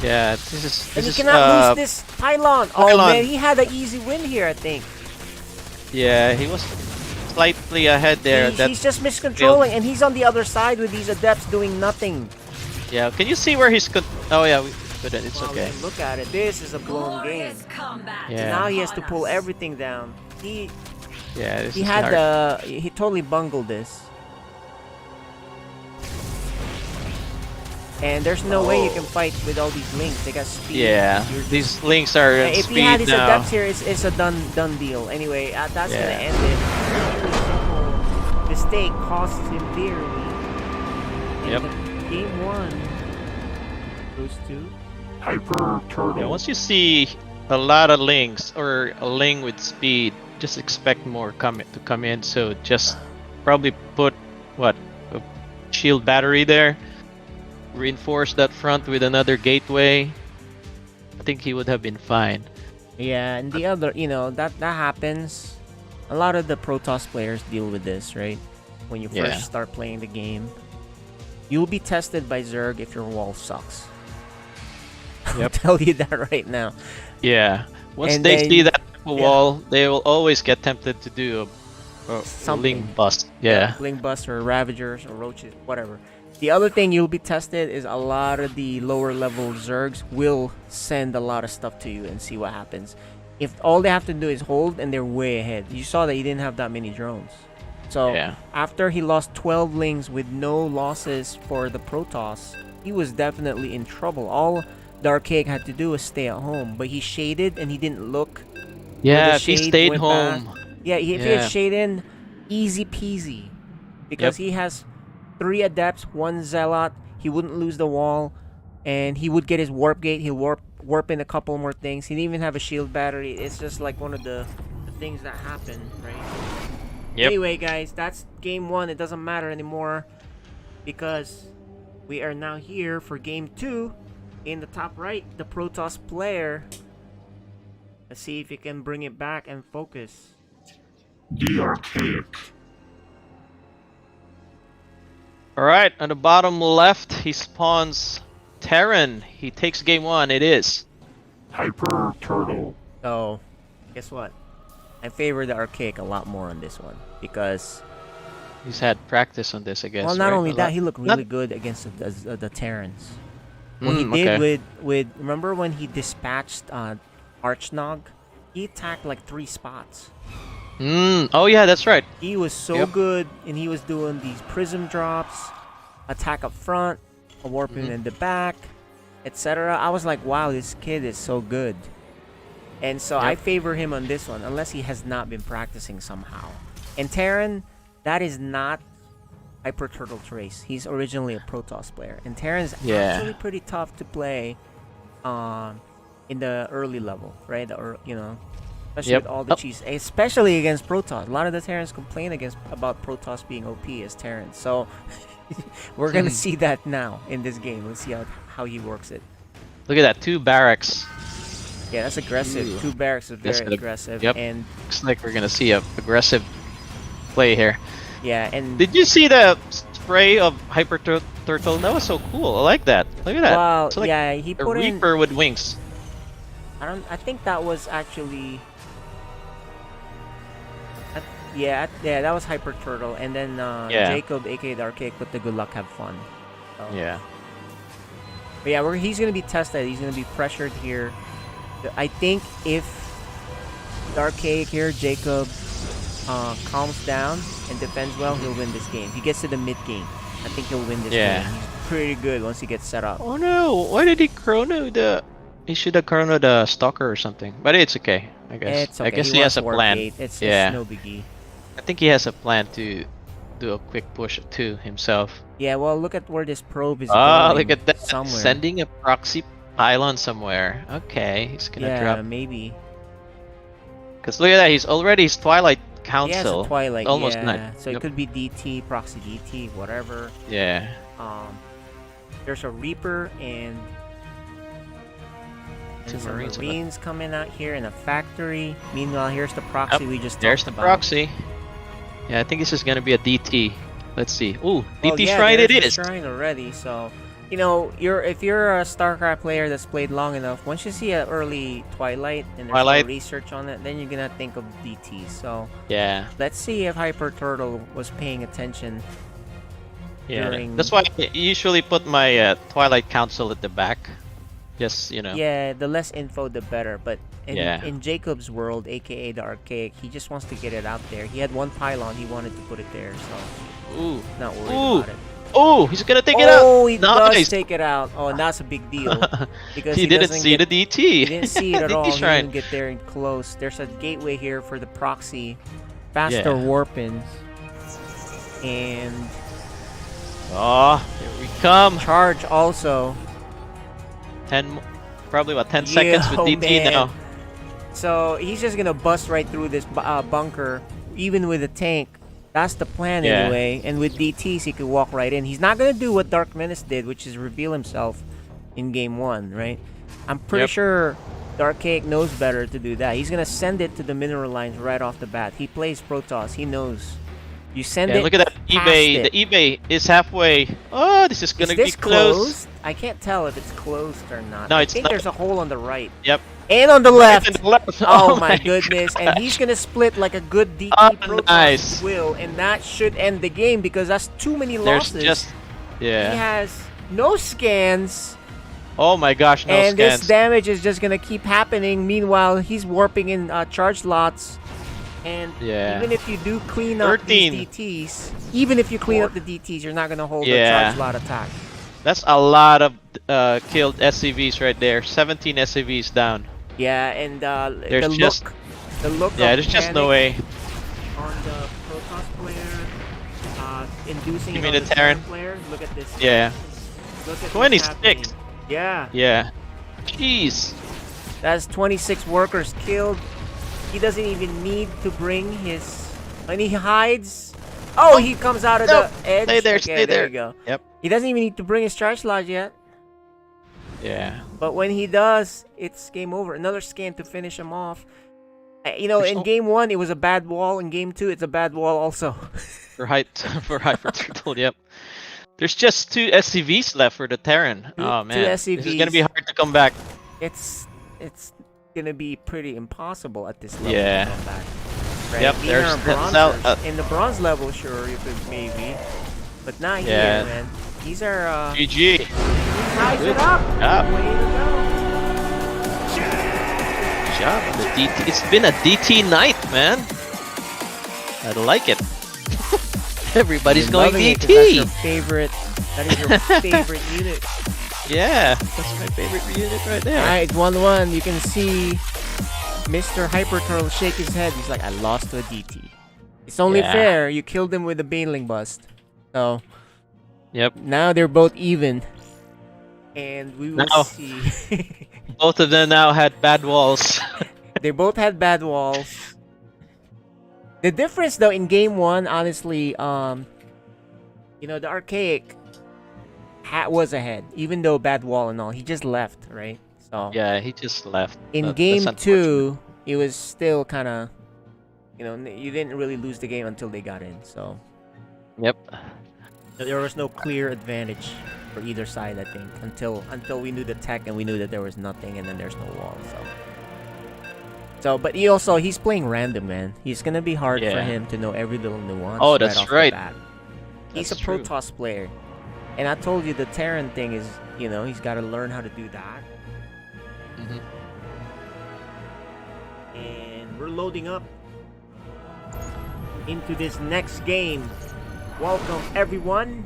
Yeah, this is And he is cannot lose this pylon. Oh pylon. man, he had an easy win here, I think. Yeah, he was slightly ahead there. He's just miscontrolling, and he's on the other side with these adepts doing nothing. Yeah, can you see where he's oh yeah, we couldn't. It's Wow, we okay. can look at it. This is a blown game. Yeah. Now he has to pull everything down. He Yeah, this he is had hard. he totally bungled this. And there's no way you can fight with all these links. They got speed. Yeah, You're- these links are at if he speed had his now. adepts here, it's a done deal. Anyway, that's Yeah. gonna end it. Really simple mistake costs him dearly. And Yep. Game 1 goes to. Hyper Turtle. Yeah, once you see a lot of links or a link with speed, just expect more to come in. So just probably put a shield battery there. Reinforce that front with another gateway. I think he would have been fine. Yeah, and the other, that happens. A lot of the Protoss players deal with this, right? When you first start playing the game, you'll be tested by Zerg if your wall sucks. I'll tell you that right now. Yeah. Once And they then- see that wall, they will always get tempted to do a Something. link bust. Yeah. Blink Bust or Ravagers or Roaches, whatever. The other thing you'll be tested is a lot of the lower level Zergs will send a lot of stuff to you and see what happens. If all they have to do is hold and they're way ahead. You saw that he didn't have that many drones. So after he lost 12 lings with no losses for the Protoss, he was definitely in trouble. All the Archaic had to do was stay at home, but he shaded and he didn't look. Yeah, if he shade stayed went home. back. Yeah, if he had shaded, easy peasy. Because he has 3 adepts, 1 zealot, he wouldn't lose the wall, and he would get his warp gate. He'll warp in a couple more things. He didn't even have a shield battery. It's just like one of the things that happen, right? Anyway, guys, that's game 1. It doesn't matter anymore because we are now here for game 2. In the top right, the Protoss player. Let's see if he can bring it back and focus. The Archaic. Alright, on the bottom left, he spawns Terran. He takes game 1. It is Hyper Turtle. So, guess what? I favor the Archaic a lot more on this one because, he's had practice on this, I guess. well, not right? only A that, lot- he looked really good against the Terrans. What he Mm, did okay. with remember when he dispatched Archnog? He attacked like 3 spots. Oh yeah, that's right. He was so good, and he was doing these prism drops, attack up front, a warping in the back, etc. I was like, wow, this kid is so good. And so I favor him on this one, unless he has not been practicing somehow. And Terran, that is not Hyper Turtle Trace. He's originally a Protoss player. And Terran's actually pretty tough to play in the early level, right? Especially with all the cheese, especially against Protoss. A lot of the Terrans complain about Protoss being OP as Terrans. So we're gonna see that now in this game. Let's see how he works it. Look at that, 2 barracks. Yeah, that's aggressive. Ooh. 2 barracks is That's very gonna- aggressive. yep. And Looks like we're gonna see a aggressive play here. yeah, and Did you see the spray of Hyper Turtle? That was so cool. I like that. Look at that. well, It's like yeah, he a put in. Reaper with wings. I think that was actually. Yeah, that was Hyper Turtle, and then Jacob, aka the Archaic, put the Good Luck Have Fun. So. Yeah. But yeah, he's gonna be tested. He's gonna be pressured here. I think if the Archaic here, Jacob, calms down and defends well, he'll win this game. If he gets to the mid game, I think he'll win this game. He's pretty good once he gets set up. Oh no! Why did he chrono the? He should have chronoed the stalker or something. But it's okay, I guess. It's okay. I guess he has a wants plan. Warp Gate. It's no biggie. I think he has a plan to do a quick push to himself. Yeah, well, look at where this probe is Oh, going. look at that! Somewhere. Sending a proxy pylon somewhere. Okay, he's gonna yeah, drop. maybe. Cause look at that, he's already his Twilight He has Council. a Twilight, almost yeah. night. So it could be DT, proxy DT, whatever. Yeah. There's a Reaper and Two some Marines. Marines coming out here in a factory. Meanwhile, here's the proxy we just There's talked the about. proxy. Yeah, I think this is gonna be a DT. Let's see. Ooh, Well, DT yeah, Shrine it there's the is. Shrine already, so if you're a StarCraft player that's played long enough, once you see an early Twilight and there's no research on it, then you're gonna think of DT. So Yeah. let's see if Hyper Turtle was paying attention. Yeah. during- That's why I usually put my Twilight Council at the back. Just Yeah, the less info, the better. But Yeah. in Jacob's world, aka the Archaic, he just wants to get it out there. He had 1 pylon, he wanted to put it there, so Ooh. not worried Ooh. about it. Oh, he's gonna take it out. Oh, he does Nice. take it out. Oh, and that's a big deal because he didn't doesn't see get- the DT. He didn't see it at DT all. He Shrine. didn't get there close. There's a gateway here for the proxy, faster warpins, and Oh, here we come. charge also. 10 seconds with Yo, DT man. now. So he's just gonna bust right through this bunker, even with a tank. That's the plan anyway. And with DTs, he could walk right in. He's not gonna do what Dark Menace did, which is reveal himself in game 1, right? I'm pretty Yep. sure the Archaic knows better to do that. He's gonna send it to the mineral lines right off the bat. He plays Protoss. He knows. You send Yeah, it. look at that past eBay. it. The eBay is halfway. Oh, this is gonna Is this be close. closed? I can't tell if it's closed or not. No, I it's think not. there's a hole on the right. Yep. And on the Right left. to the left. Oh, my goodness. gosh. And he's gonna split like a good DT Oh, Protoss nice. will, and that should end the game because that's too many There's losses. just. He Yeah. has no scans. Oh my gosh, no And scans. this damage is just gonna keep happening. Meanwhile, he's warping in charge lots. And Yeah. even if you do clean up 13. these DTs, even if you clean up the DTs, you're not gonna hold the Yeah. charge lot attack. That's a lot of killed SCVs right there. 17 SCVs down. Yeah, and There's the just- look, the look. Yeah, of there's just no panic way. on the Protoss player, inducing You it mean on the the Terran? player. Look at this. Yeah. Look at what's 26. happening. Yeah. Yeah. Jeez. That's 26 workers killed. He doesn't even need to bring his. When he hides. Oh, he comes out of No. the edge. Stay there, Okay, stay there there. you go. Yep. He doesn't even need to bring his charge lodge yet. Yeah. But when he does, it's game over. Another scan to finish him off. You know, There's in no- game 1, it was a bad wall. In game 2, it's a bad wall also. For Hyper Turtle, yep. There's just 2 SCVs left for the Terran. Oh man. This is gonna be SCVs. hard to come back. It's gonna be pretty impossible at this level Yeah. to come back. Right? Yep, These there's are that- bronzers. In the bronze level, sure, you could maybe. But not Yeah. here, man. These are, GG. ties Good it up! job. Way to go! Good job on the DT. It's been a DT night, man. I like it. Everybody's You're going loving it 'cause DT. That's your favorite. That is your favorite unit. Yeah, that's my favorite unit right there. Alright, 1-1. You can see Mr. Hyper Turtle shake his head. He's like, I lost to a DT. It's only Yeah. fair. You killed him with a Baneling bust. So, Yep. now they're both even. And we will Now- see. Both of them now had bad walls. They both had bad walls. The difference, though, in game 1, honestly, you know, the Archaic was ahead, even though bad wall and all. He just left, right? So Yeah, he just left. in That's game unfortunate. 2, it was still kind of, you know, you didn't really lose the game until they got in. So Yep. there was no clear advantage for either side, I think, until we knew the tech and we knew that there was nothing, and then there's no wall. So, but he's playing random, man. He's gonna be hard for Yeah. him to know every little nuance. Oh, right that's off the right. bat. He's That's a true. Protoss player, and I told you the Terran thing is, you know, he's got to learn how to do that. Mhm. And we're loading up into this next game. Welcome, everyone.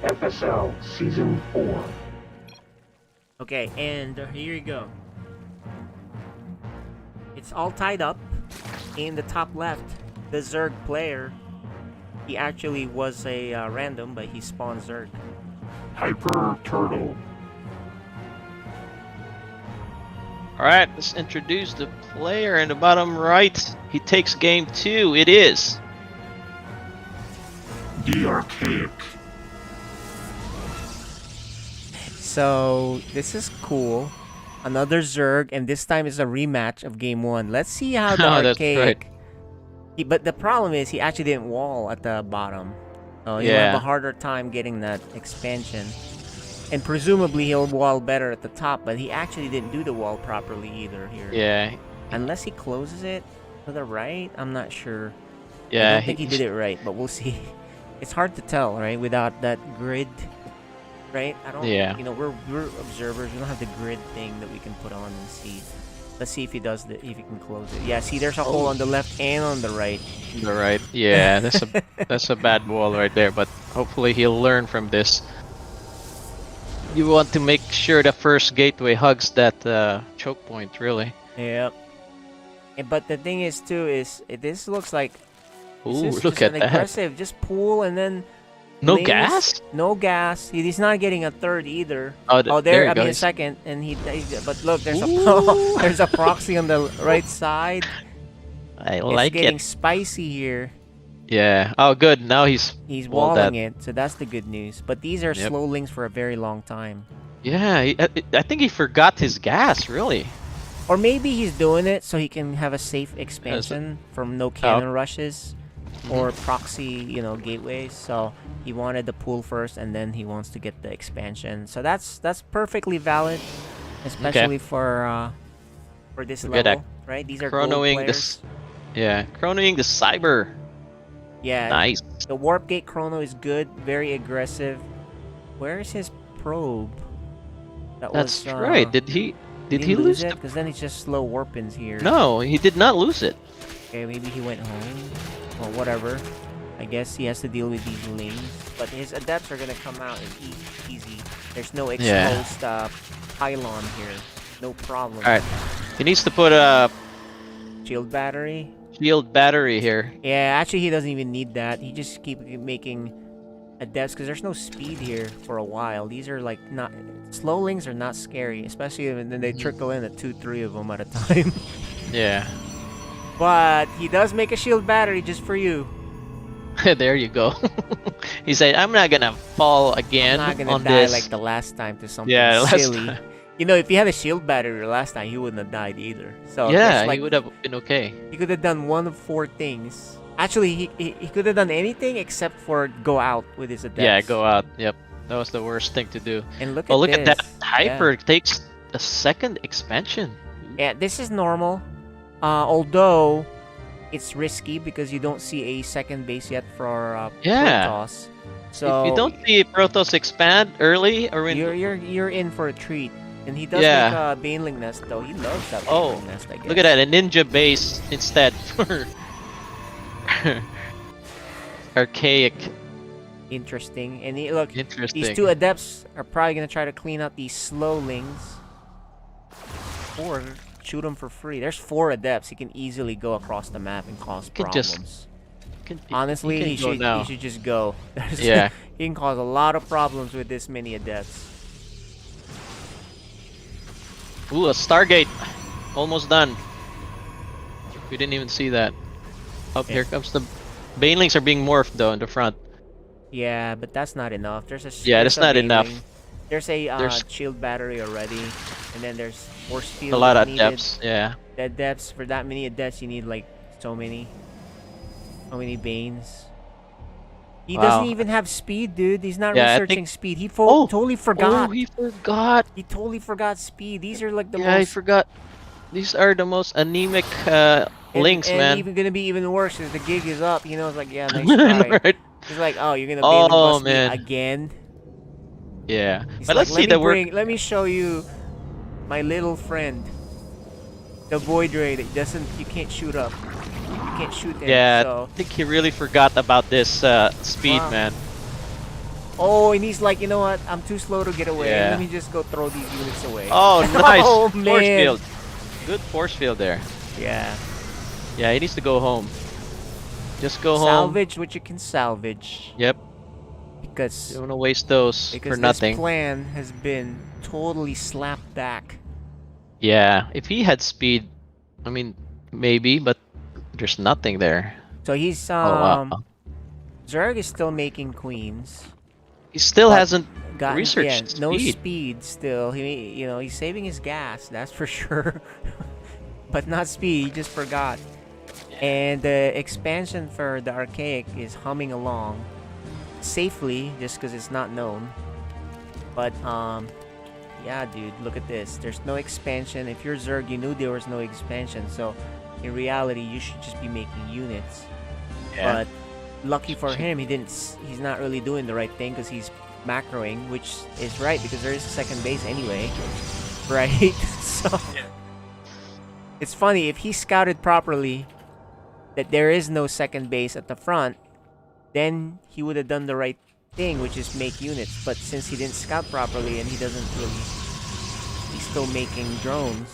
FSL Season 4. Okay, and here you go. It's all tied up. In the top left, the Zerg player, he actually was a random, but he spawned Zerg. Hyper Turtle. Alright, let's introduce the player in the bottom right. He takes game 2. It is. The Archaic. So this is cool. Another Zerg, and this time it's a rematch of game 1. Let's see how the Oh, that's Archaic. But the problem is he actually didn't wall at the bottom, so he'll have Yeah. a harder time getting that expansion. And presumably he'll wall better at the top, but he actually didn't do the wall properly either here. Yeah. Unless he closes it to the right, I'm not sure. I Yeah. don't think he did it right, but we'll see. It's hard to tell, right? Without that grid, right? I don't. Yeah. You know, we're observers. We don't have the grid thing that we can put on and see. Let's see if he does if he can close it. Yeah. See, there's a hole on the left and on the right. The right. Yeah, that's a bad wall right there, but hopefully he'll learn from this. You want to make sure the first gateway hugs that choke point, really. Yep. But the thing is too this looks like this Ooh, is look just at an that. aggressive. Just pull and then No lanes- gas? No gas. He's not getting a third either. Oh, Oh, there I you go. mean a second, and but look, there's Ooh. a there's a proxy on the right side. I It's like getting it. spicy here. Yeah. Oh, good. Now he's He's walled walling that. it, so that's the good news. But these are Yep. slow links for a very long time. Yeah. I think he forgot his gas. Really. Or maybe he's doing it so he can have a safe expansion from no cannon rushes or proxy, you know, gateways. So he wanted the pool first, and then he wants to get the expansion. So that's perfectly valid, especially for this Look at that. level, right? These are gold Chronoing players. this. Yeah. Chronoing the cyber. Yeah, Nice. the warp gate chrono is good, very aggressive. Where is his probe? That's right. Did he lose it? the... Because then it's just slow warp-ins here. No, he did not lose it. Okay, maybe he went home. Or whatever. I guess he has to deal with these lanes. But his adepts are gonna come out easy. There's no exposed pylon here. No problem. Alright. He needs to put a Shield battery. shield battery here. Yeah, actually he doesn't even need that. He just keep making adepts because there's no speed here for a while. These are like not... Slow links are not scary, especially when they trickle in at 2-3 of them at a time. Yeah. But he does make a shield battery just for you. There you go. He said, I'm not gonna fall again I'm not gonna on die this. like the last time to something last silly. time. You know, if he had a shield battery the last time, he wouldn't have died either. So Yeah, it's like, he would have been okay. he could have done one of 4 things. Actually, he could have done anything except for go out with his adepts. Yeah, go out. Yep. That was the worst thing to do. And look Oh, at look this. at that. Hyper Yeah. takes a second expansion. Yeah, this is normal. Although it's risky because you don't see a second base yet for Yeah. Protoss. So If you don't see Protoss expand early, or when you're in for a treat. And he does Yeah. make a Baneling nest though. He loves that Oh, Baneling nest, I guess. look at that, a ninja base instead for archaic. Interesting. And look, Interesting. these 2 adepts are probably gonna try to clean out these slow lings. Or shoot them for free. There's 4 adepts. He can easily go across the map and cause can problems. just- Honestly, can he go now. should just go. Yeah. He can cause a lot of problems with this many adepts. Ooh, a Stargate. Almost done. We didn't even see that. Up here comes the Banelings are being morphed though in the front. Yeah, but that's not enough. There's a Yeah, there's that's not enough. Baneling. There's a There's- shield battery already, and then there's force field. A lot of needed. depths. Yeah. The adepts, for that many adepts, you need like so many Banes. He doesn't Wow. even have speed, dude. He's not Yeah, I researching think- speed. He Oh! totally forgot. Oh, he forgot. He totally forgot speed. These are like the Yeah, I most... forgot. These are the most anemic links, and man. even gonna be even worse is the gig is up. You know, it's like, yeah, nice I know, try. right? He's like, oh, you're gonna Oh, bust man. me again. Yeah. He's But like, let's see the work. Let me show you my little friend, the void ray that doesn't. You can't shoot up. You can't shoot him. Yeah, So. I think he really forgot about this speed, Wow. man. Oh, and he's like, you know what? I'm too slow to get away. Yeah. Let me just go throw these units away. Oh, nice. Oh, Force man. field. Good force field there. Yeah. Yeah, he needs to go home. Just go home. Salvage what you can salvage. Yep. Because Don't want to waste those for this nothing. plan has been totally slapped back. Yeah, if he had speed, I mean, maybe, but there's nothing there. So he's wow. Zerg is still making queens. He still But hasn't Got researched no speed. speed still. He's saving his gas, that's for sure. But not speed, he just forgot. And the expansion for the archaic is humming along safely just because it's not known. But yeah, dude, look at this. There's no expansion. If you're Zerg, you knew there was no expansion. So in reality, you should just be making units. Yeah. But lucky for him, he's not really doing the right thing because he's macroing, which is right because there is a second base anyway, right? So it's funny, if he scouted properly that there is no second base at the front, then he would have done the right thing, which is make units. But since he didn't scout properly and he doesn't really, he's still making drones.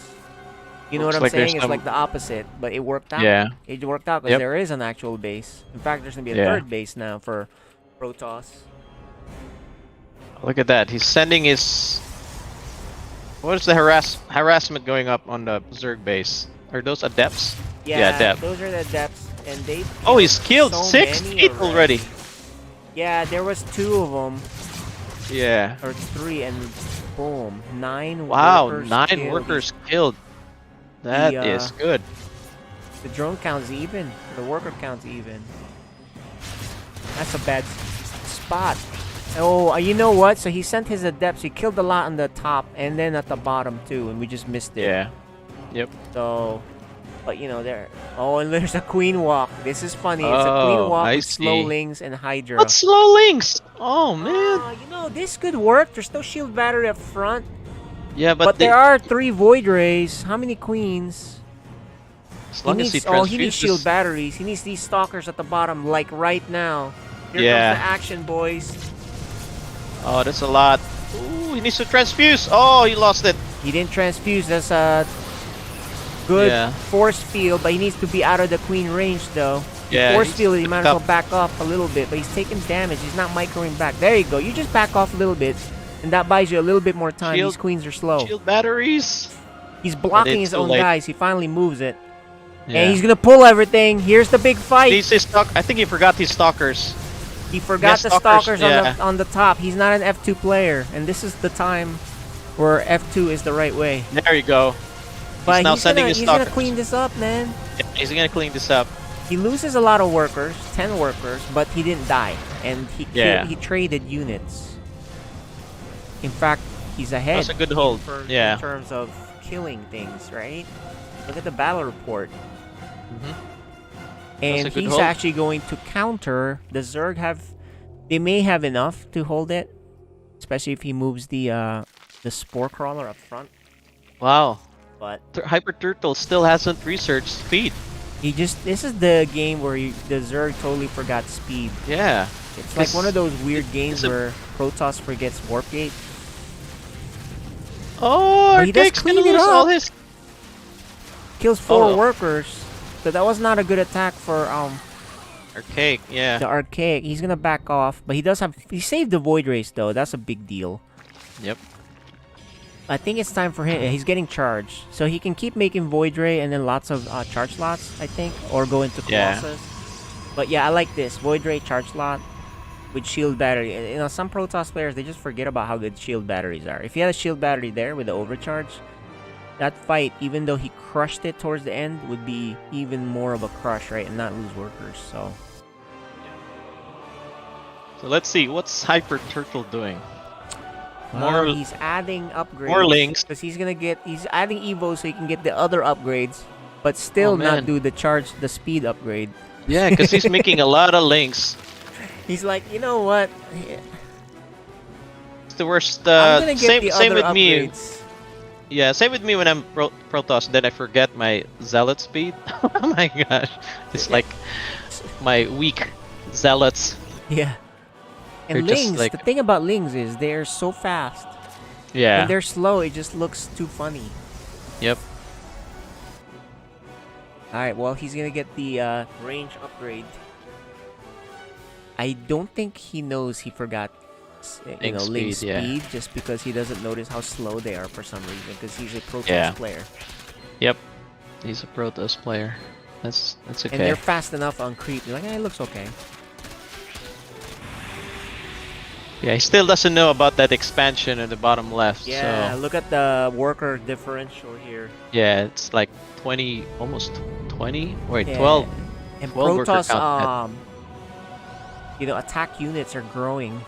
You know Looks what I'm like there's saying? It's some- like the opposite, but it worked out. Yeah. It worked out because Yep. there is an actual base. In fact, there's gonna be a Yeah. third base now for Protoss. Look at that. He's sending his. What is the harassment going up on the Zerg base? Are those adepts? Yeah, Adept. those are the adepts. and they. Oh, he's killed so 6 many people already. Yeah, there was 2 of them Yeah. or 3, and boom, 9 Wow, workers 9 killed. workers killed. That The, is good. The drone count's even. The worker count's even. That's a bad spot. Oh, you know what? So he sent his adepts. He killed a lot on the top and then at the bottom too, and we just missed it. Yeah. Yep. So, but you know there. Oh, and there's a queen walk. This is funny. It's a Oh, queen walk I with slow see. links and Hydra. What slow links? Oh man. You know this could work. There's no shield battery up front, Yeah, but there are 3 void rays. How many queens? as long as he He needs shield transfuses. batteries. He needs these stalkers at the bottom, like right now. Here Yeah. comes the action, boys. Oh, that's a lot. Ooh, he needs to transfuse. Oh, he lost it. He didn't transfuse. That's a good Yeah. force field, but he needs to be out of the queen range, though. Yeah, Force he's field, he might as well up. back off a little bit, but he's taking damage. He's not microing back. There you go. You just back off a little bit, and that buys you a little bit more time. Shield- These queens are slow. Shield batteries. He's blocking it's his too own late. guys. He finally moves it. Yeah. And he's gonna pull everything. Here's the big fight. He's his stock. I think he forgot his stalkers. He forgot Yes, the stalkers, stalkers yeah. on the top. He's not an F2 player, and this is the time where F2 is the right way. There you go. But now sending his he's gonna stalkers. clean this up, man. Yeah, he's gonna clean this up. He loses a lot of workers, 10 workers, but he didn't die, and Yeah. he traded units. In fact, he's ahead. That's a good hold. Yeah. In terms of killing things, right? Look at the battle report. Mhm. And That's a good he's hold. actually going to counter the Zerg. They may have enough to hold it, especially if he moves the spore crawler up front. Wow. But Hyper Turtle still hasn't researched speed. this is the game where the Zerg totally forgot speed. Yeah. It's like one of those weird games it's a- where Protoss forgets Warp Gate. Oh, But he does Arcake's gonna clean it lose all up. his. Kills 4 Oh. workers. So that was not a good attack for Arcake, yeah. the Archaic. He's gonna back off, but he saved the Void Race though. That's a big deal. Yep. I think it's time for him. He's getting charged, so he can keep making Void Ray and then lots of charge slots, I think, or go into Yeah. Colossus. But yeah, I like this Void Ray charge slot with shield battery. You know, some Protoss players, they just forget about how good shield batteries are. If he had a shield battery there with the overcharge, that fight, even though he crushed it towards the end, would be even more of a crush, right, and not lose workers. So let's see, what's Hyper Turtle doing? More, he's adding upgrades. more links. Because he's adding Evo so he can get the other upgrades, but still not man. do the speed upgrade. Yeah, because he's making a lot of links. He's like, you know what? It's the worst. I'm gonna get Same, the same other with me. upgrades. Yeah, same with me when I'm Protoss. Then I forget my Zealot speed. Oh my gosh, it's like my weak Zealots. Yeah. And They're just Lings, like- the thing about Lings is they're so fast. Yeah. When they're slow, it just looks too funny. Yep. Alright, well, he's gonna get the range upgrade. I don't think he knows he forgot, Link Link speed, yeah. speed, just because he doesn't notice how slow they are for some reason, because he's a Protoss Yeah. player. Yep. He's a Protoss player. That's okay. And they're fast enough on creep. You're like, it looks okay. Yeah, he still doesn't know about that expansion in the bottom left. Yeah, So look at the worker differential here. yeah, it's like 20, almost 20. Wait, Yeah. 12. And 12 worker Protoss, count attack units are growing.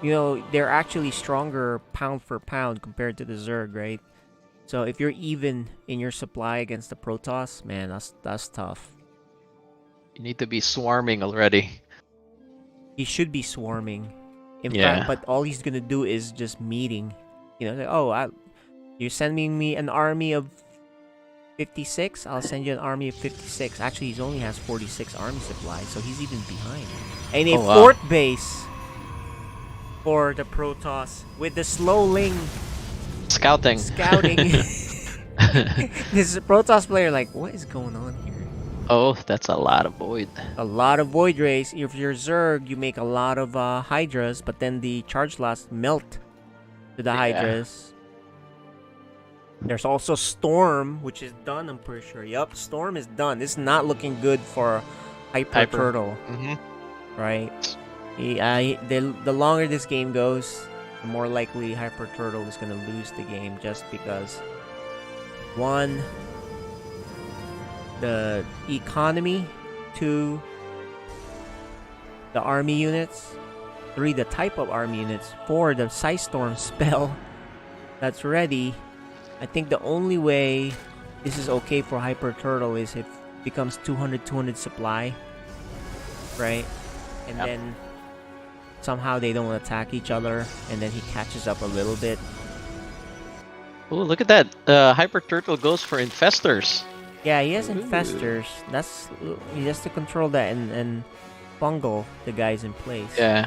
You know, they're actually stronger pound for pound compared to the Zerg, right? So if you're even in your supply against the Protoss, man, that's tough. You need to be swarming already. He should be swarming. In Yeah. fact, but all he's gonna do is just meeting. You know, like, oh, you're sending me an army of 56? I'll send you an army of 56. Actually, he only has 46 army supplies, so he's even behind. And a Oh, wow. fort base for the Protoss with the slow Ling Scouting. scouting. This Protoss player like, what is going on here? Oh, that's a lot of void. A lot of Void Rays. If you're Zerg, you make a lot of Hydras, but then the charge loss melt to the Yeah. Hydras. There's also Storm, which is done, I'm pretty sure. Yup, Storm is done. This is not looking good for Hyper Turtle, right? The longer this game goes, the more likely Hyper Turtle is going to lose the game just because, one, the economy, two, the army units, three, the type of army units, four, the Psy Storm spell that's ready. I think the only way this is okay for Hyper Turtle is if it becomes 200 supply, right? And then somehow they don't attack each other, and then he catches up a little bit. Oh, look at that! Hyper Turtle goes for Infestors. Yeah, he has Infestors. That's he has to control that and fungal the guys in place. Yeah.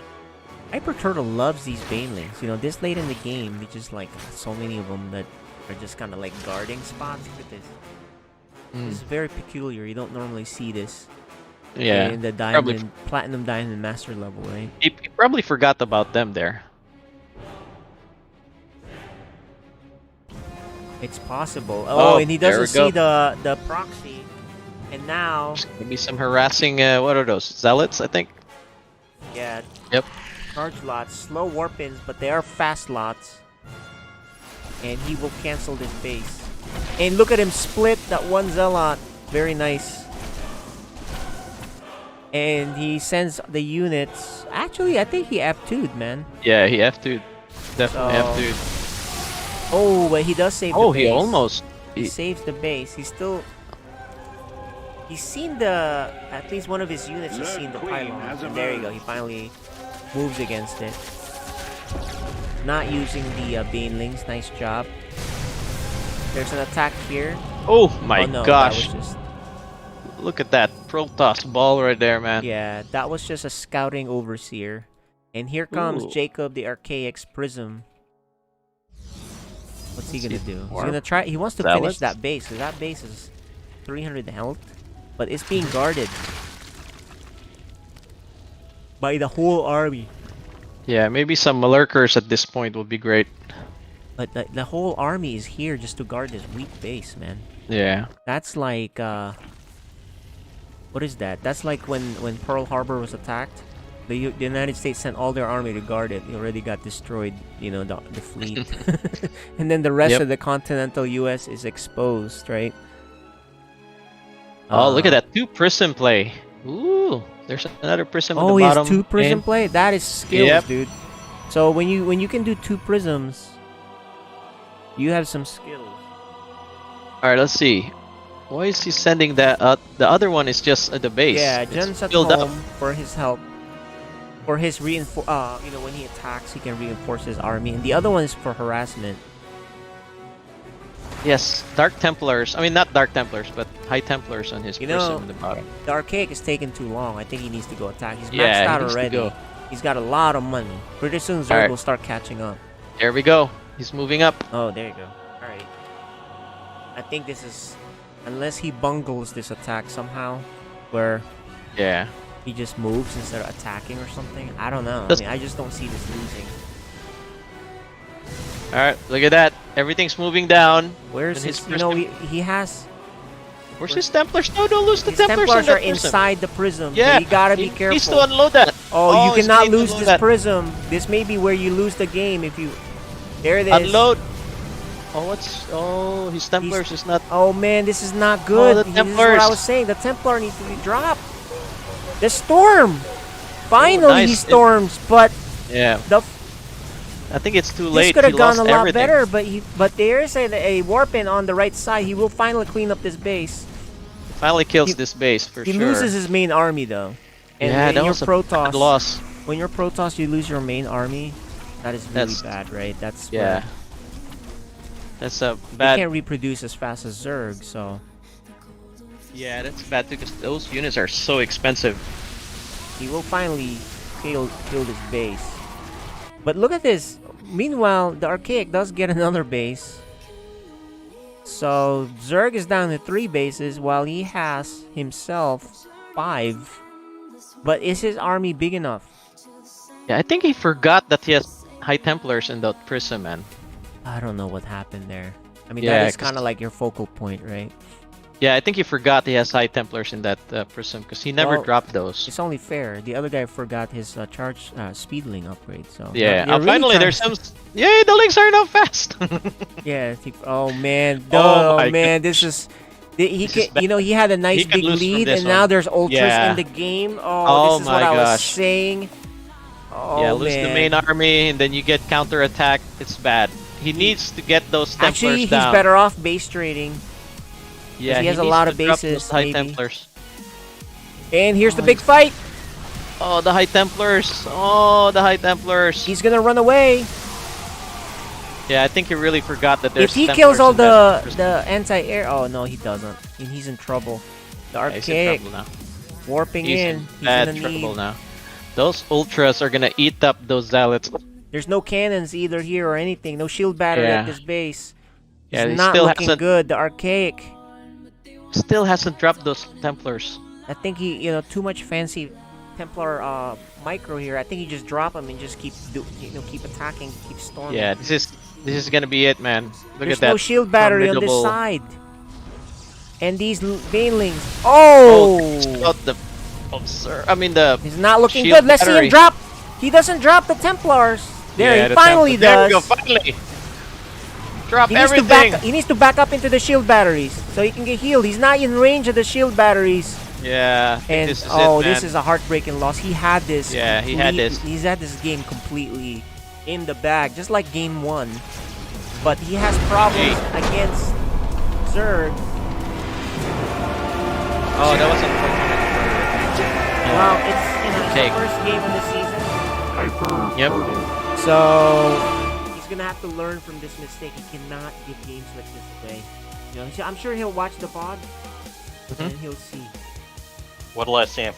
Hyper Turtle loves these Banelings. You know, this late in the game, they just like so many of them that are just kind of like guarding spots. Look at this. This is very peculiar. You don't normally see this. Yeah. In the diamond, platinum diamond master level, right? He probably forgot about them there. It's possible. Oh, and he there doesn't we see the proxy. And now, Maybe some harassing. What are those? Zealots, I think. yeah. Yep. Charge lots, slow warp-ins, but they are fast lots. And he will cancel this base. And look at him split that one zealot. Very nice. And he sends the units. Actually, I think he F2'd, man. Yeah, he F2'd. Definitely F2'd. Oh, but he does save the Oh, base. he almost. He saves the base. He's still... He's seen the... At least one of his units has seen the pylon. And there you go. He finally moves against it. Not using the Banelings. Nice job. There's an attack here. Oh my no, gosh. That was just... Look at that Protoss ball right there, man. Yeah, that was just a scouting overseer. And here comes Ooh. Jacob, the Archaics Prism. What's he gonna do? He's Warp? gonna try. He wants to Zealots? finish that base. Cause that base is 300 health, but it's being guarded by the whole army. Yeah, maybe some lurkers at this point would be great. But the whole army is here just to guard this weak base, man. Yeah. That's like what is that? That's like when Pearl Harbor was attacked. The United States sent all their army to guard it. It already got destroyed, you know, the fleet. And then the rest of the continental U.S. is exposed, right? Oh, look at that 2 prism play. Ooh, there's another prism at the Oh, he bottom. has 2 prism and- play? That is skills, Yep. dude. So when you can do 2 prisms, you have some skills. All right, let's see. Why is he sending that? The other one is just at the base. Yeah, It's Jen's at filled home up. for his help. For his you know, when he attacks, he can reinforce his army. And the other one is for harassment. Yes, Dark Templars. I mean, not Dark Templars, but High Templars on his You prism know, in the bottom. The Archaic is taking too long. I think he needs to go attack. He's maxed Yeah, he out needs to already. go. He's got a lot of money. Pretty soon Zerg Alright. will start catching up. There we go. He's moving up. Oh, there you go. Alright. I think this is... Unless he bungles this attack somehow, where Yeah. he just moves instead of attacking or something. I don't know. I Does- mean, I just don't see this losing. All right, look at that. Everything's moving down. Where's And his... his You know, prism- he has... Where's his Templars? No, don't lose the His Templars. Templars on are that prism. inside the prism. So Yeah, you gotta be he careful. needs to unload that. Oh, you he's cannot need to lose unload this that. prism. This may be where you lose the game if you... There it is. Unload. Oh, what's? Oh, his Templars is not. Oh man, this is not good. the This is what Templars. I was saying. The Templar needs to be dropped. The Storm! Finally he nice. storms, but Yeah, the I think it's too this late. could He have gone lost a lot everything. better, but there is a warp-in on the right side. He will finally clean up this base. Finally kills He- this base for He sure. loses his main army though. And Yeah, when that you're was a bad Protoss, loss. when you're Protoss, you lose your main army. That is really That's- bad, right? That's Yeah, where that's a they bad. can't reproduce as fast as Zerg, so Yeah, that's bad too because those units are so expensive. he will finally kill this base. But look at this. Meanwhile, the Archaic does get another base. So Zerg is down to 3 bases while he has himself 5. But is his army big enough? Yeah, I think he forgot that he has High Templars in that prism, man. I don't know what happened there. I mean, Yeah, that is 'cause- kind of like your focal point, right? Yeah, I think he forgot he has High Templars in that Prism because he never Well, dropped those. It's only fair. The other guy forgot his charge speedling upgrade, so Yeah, you're really finally trying there's to- some. Yay, the links are now fast. Yeah. Oh man. Oh Oh my man. This is. He This is could, you know, he had a nice He could big lose from lead, this and now one. there's ultras Yeah. in the game. Oh This is what my I was gosh. saying. Oh Yeah, lose the man. main army and then you get counter attack. It's bad. He needs to get those Templars Actually, he's down. better off base trading. Yeah, he has a needs lot to of drop bases, those High maybe. Templars. And here's the big fight. Oh, the High Templars. Oh, the High Templars. He's gonna run away. Yeah, I think he really forgot that there's If he Templars kills all in that Prism. the anti-air, oh no, he doesn't. And he's in trouble. The Yeah, he's in archaic trouble now. warping He's in. in He's bad gonna trouble need. now. Those ultras are gonna eat up those zealots. There's no cannons either here or anything. No shield battery Yeah. at this base. Yeah, It's he not still looking hasn't good. The archaic. still hasn't dropped those Templars. I think he, too much fancy Templar micro here. I think he just drop him and just keep attacking, keep storming. Yeah, this is gonna be it, man. Look There's at that. no shield battery on this formidable- side. And these banelings. Oh! Oh, the sir. I mean the. He's not looking shield good. Let's see battery. him drop. He doesn't drop the Templars. There, Yeah, he the finally Templar- There we does. go. Finally. Drop He needs, to everything. back, he needs to back up into the shield batteries so he can get healed. He's not in range of the shield batteries. Yeah. I think And this is this it, is a heartbreaking loss. He had this. Yeah, he had this. He's had this game completely in the bag, just like game 1. But he has problems against Zerg. Oh, that was unfortunate. Well, it's Take. the first game of the season, Hyper Yep. Turtle. so he's gonna have to learn from this mistake. He cannot give games like this away. So I'm sure he'll watch the VOD and he'll see. What'll I see?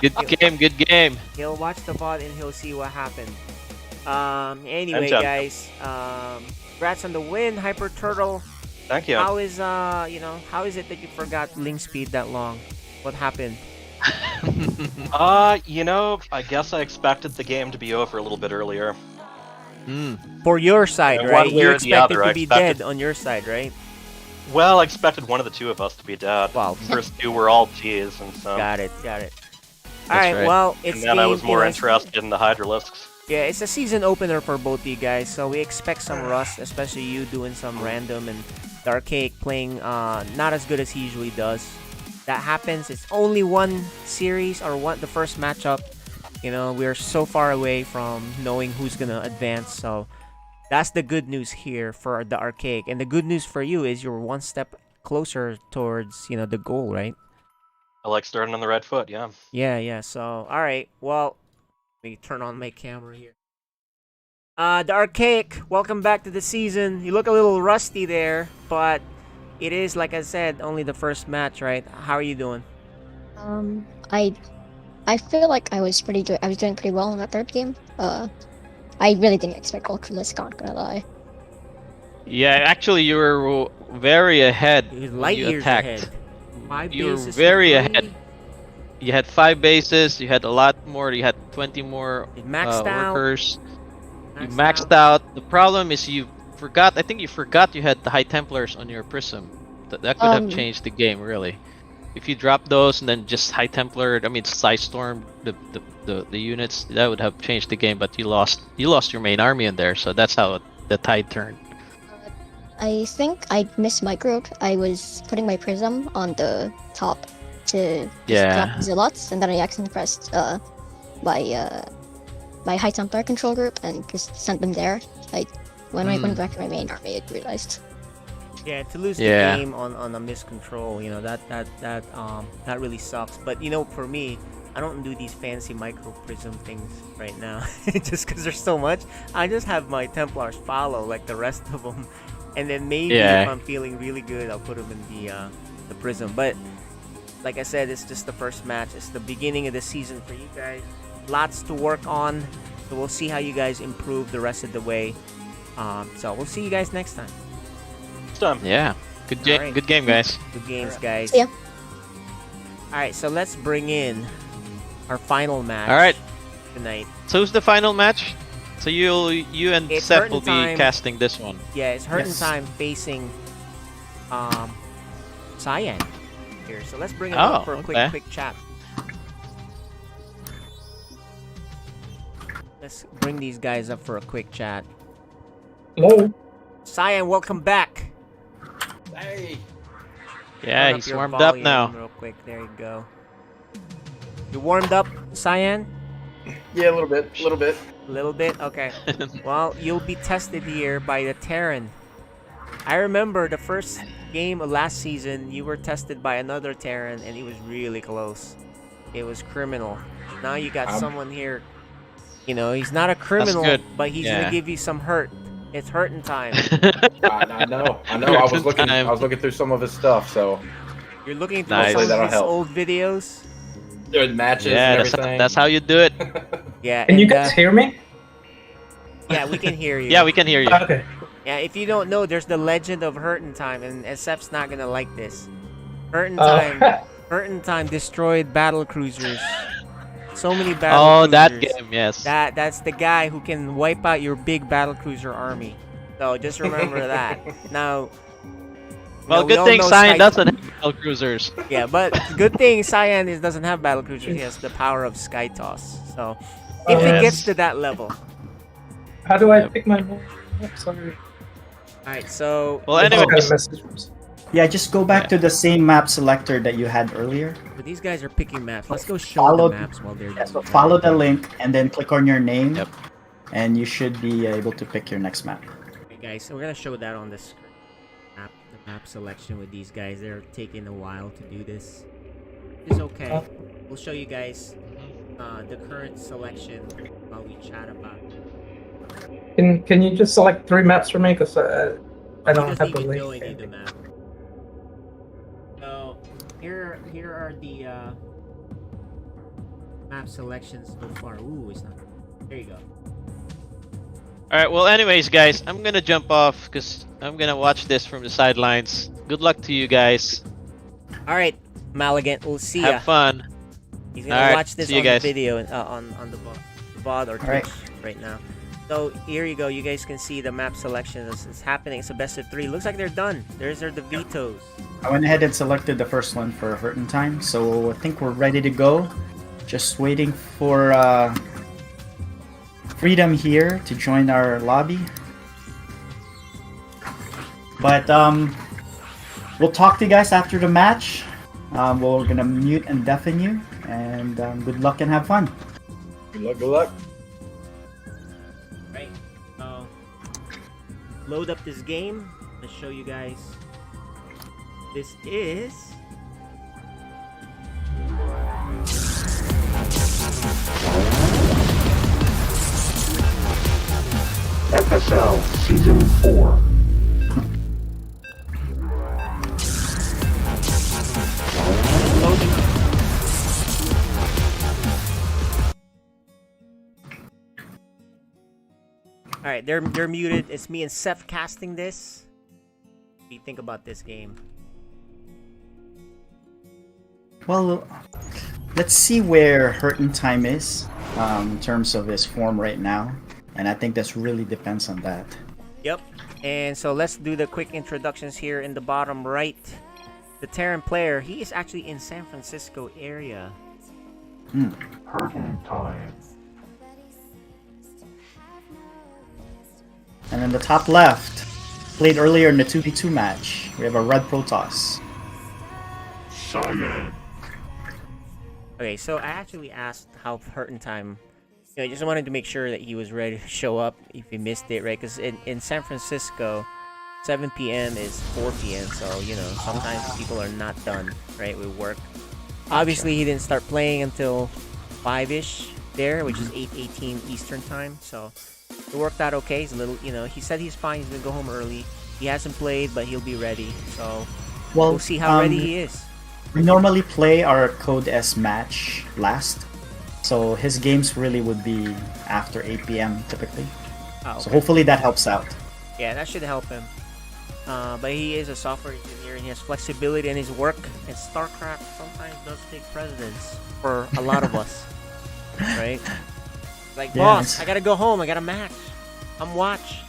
Good game. Good game. He'll watch the VOD and he'll see what happened. Anyway, And John. guys, congrats on the win, Hyper Turtle. Thank you. How is how is it that you forgot link speed that long? What happened? I guess I expected the game to be over a little bit earlier. For your side, Yeah, right? one way You or the expected other, to I be expected- dead on your side, right? Well, I expected one of the two of us to be dead. Wow. The first two were all G's, and so. Got it. All right. right. Well, it's And then I was game, more it's- interested in the Hydralisks. Yeah, it's a season opener for both you guys, so we expect some rust, especially you doing some random and the archaic playing not as good as he usually does. That happens. It's only one series or the first matchup. We're so far away from knowing who's gonna advance, so that's the good news here for the archaic. And the good news for you is you're one step closer towards the goal, right? I like starting on the right foot, yeah. Yeah. So, all right. Well, let me turn on my camera here. The Archaic, welcome back to the season. You look a little rusty there, but it is, like I said, only the first match, right? How are you doing? I feel like I was pretty good. I was doing pretty well in that third game. I really didn't expect Ultralisk, not gonna lie. Yeah, actually, you were very ahead You're when light you years attacked. ahead. 5 You were bases to very 3. ahead. You had 5 bases. You had a lot more. You had 20 more You maxed out. workers. You maxed out. The problem is you forgot. I think you forgot you had the High Templars on your Prism. That could have changed the game really. If you drop those and then just High Templar, Side Storm the units, that would have changed the game. But you lost your main army in there, so that's how the tide turned. I think I mismicroed. I was putting my prism on the top to just drop zealots, and then I accidentally pressed my High Templar control group and just sent them there. When I went back to my main army, I realized. Yeah, to lose the game on a miscontrol, that really sucks. But for me, I don't do these fancy micro prism things right now, just because there's so much. I just have my Templars follow like the rest of them, and then maybe if I'm feeling really good, I'll put them in the prism. But like I said, it's just the first match. It's the beginning of the season for you guys. Lots to work on, so we'll see how you guys improve the rest of the way. So we'll see you guys next time. Done. Yeah. Good game. Alright. Good game, guys. Good games, guys. Yeah. Alright, so let's bring in our final match All right. tonight. So who's the final match? So you and It's Seth hurting will be time. casting this one. Yeah, it's hurting Yes. time facing Cyan here. So let's bring him Oh, up for a okay. quick chat. Let's bring these guys up for a quick chat. Hello. Cyan, welcome back. Hey. Yeah, Turn he's your warmed up volume now. Real quick, there you go. You warmed up, Cyan? Yeah, a little bit. A little bit. A little bit? Okay. Well, you'll be tested here by the Terran. I remember the first game of last season, you were tested by another Terran, and it was really close. It was criminal. Now you got someone here. You know, he's not a criminal, good. but he's Yeah. gonna give you some hurt. It's hurting time. I know. I was looking through some of his stuff, so You're looking through Nice. some of That'll his help. old videos. there's matches Yeah, and that's, everything. that's how you do it. Yeah. Can you and, guys hear me? Yeah, we can hear you. Yeah, we can hear you. Okay. Yeah, if you don't know, there's the legend of Hurtin' Time, and SF's not gonna like this. Hurtin' Oh. Time, Hurtin' Time destroyed battle cruisers. So many battle Oh, cruisers. that game, yes. That's the guy who can wipe out your big battle cruiser army. So just remember that. Now. Well, we good all thing know Cyan Sky- doesn't have battle cruisers. Yeah, but good thing Cyan doesn't have battle cruisers. He has the power of Sky Toss. So if it yes. gets to that level. How do I Yep. pick my move? Oh, sorry. Alright, so Well, I anyway, got a message from- Yeah, just go back Yeah. to the same map selector that you had earlier. but these guys are picking maps. Let's go show Follow- the maps while they're Yeah, so doing that. follow the link and then click on your name. Yep. And you should be able to pick your next map. Okay, guys, so we're gonna show that on the screen. The map selection with these guys. They're taking a while to do this. It's okay. We'll show you guys the current selection while we chat about it. Can you just select 3 maps for me? Because I He don't doesn't have the even know any of link. the map. So here are the map selections so far. Ooh, it's not. There you go. Alright, well, anyways, guys, I'm gonna jump off because I'm gonna watch this from the sidelines. Good luck to you guys. All right, Maligan, we'll see ya. Have fun. He's gonna Alright, watch this see you on the guys. video on the VOD or Twitch Alright. right now. So here you go. You guys can see the map selection is happening. It's a best of 3. Looks like they're done. There's the vetoes. I went ahead and selected the first one for Hurtin' Time, so I think we're ready to go. Just waiting for Freedom here to join our lobby. But we'll talk to you guys after the match. We're gonna mute and deafen you, and good luck and have fun. Good luck. Good luck. Right. So load up this game. Let's show you guys. This is. FSL Season 4. Loading. Alright, they're muted. It's me and Seth casting this. What do you think about this game? Well, let's see where Hurtin' Time is in terms of his form right now, and I think this really depends on that. Yep. And so let's do the quick introductions here in the bottom right. The Terran player, he is actually in San Francisco area. Hurtin' Time. And in the top left, played earlier in the 2v2 match, we have a Red Protoss. Cyan. Okay, so I actually asked how Hurtin' Time. You know, I just wanted to make sure that he was ready to show up if he missed it, right? Because in San Francisco, 7 p.m. is 4 p.m. So, you know, sometimes people are not done, right, with work. Obviously, he didn't start playing until 5-ish there, which is 8:18 Eastern time. So it worked out okay. He's a little, you know, he said he's fine. He's going to go home early. He hasn't played, but he'll be ready. So we'll see how ready he is. We normally play our Code S match last, so his games really would be after 8 p.m. typically. Oh, So okay. hopefully that helps out. Yeah, that should help him. But he is a software engineer and he has flexibility in his work. And StarCraft sometimes does take precedence for a lot of us, right? Like, Yeah, boss, it's- I gotta go home. I got a match. I'm watch.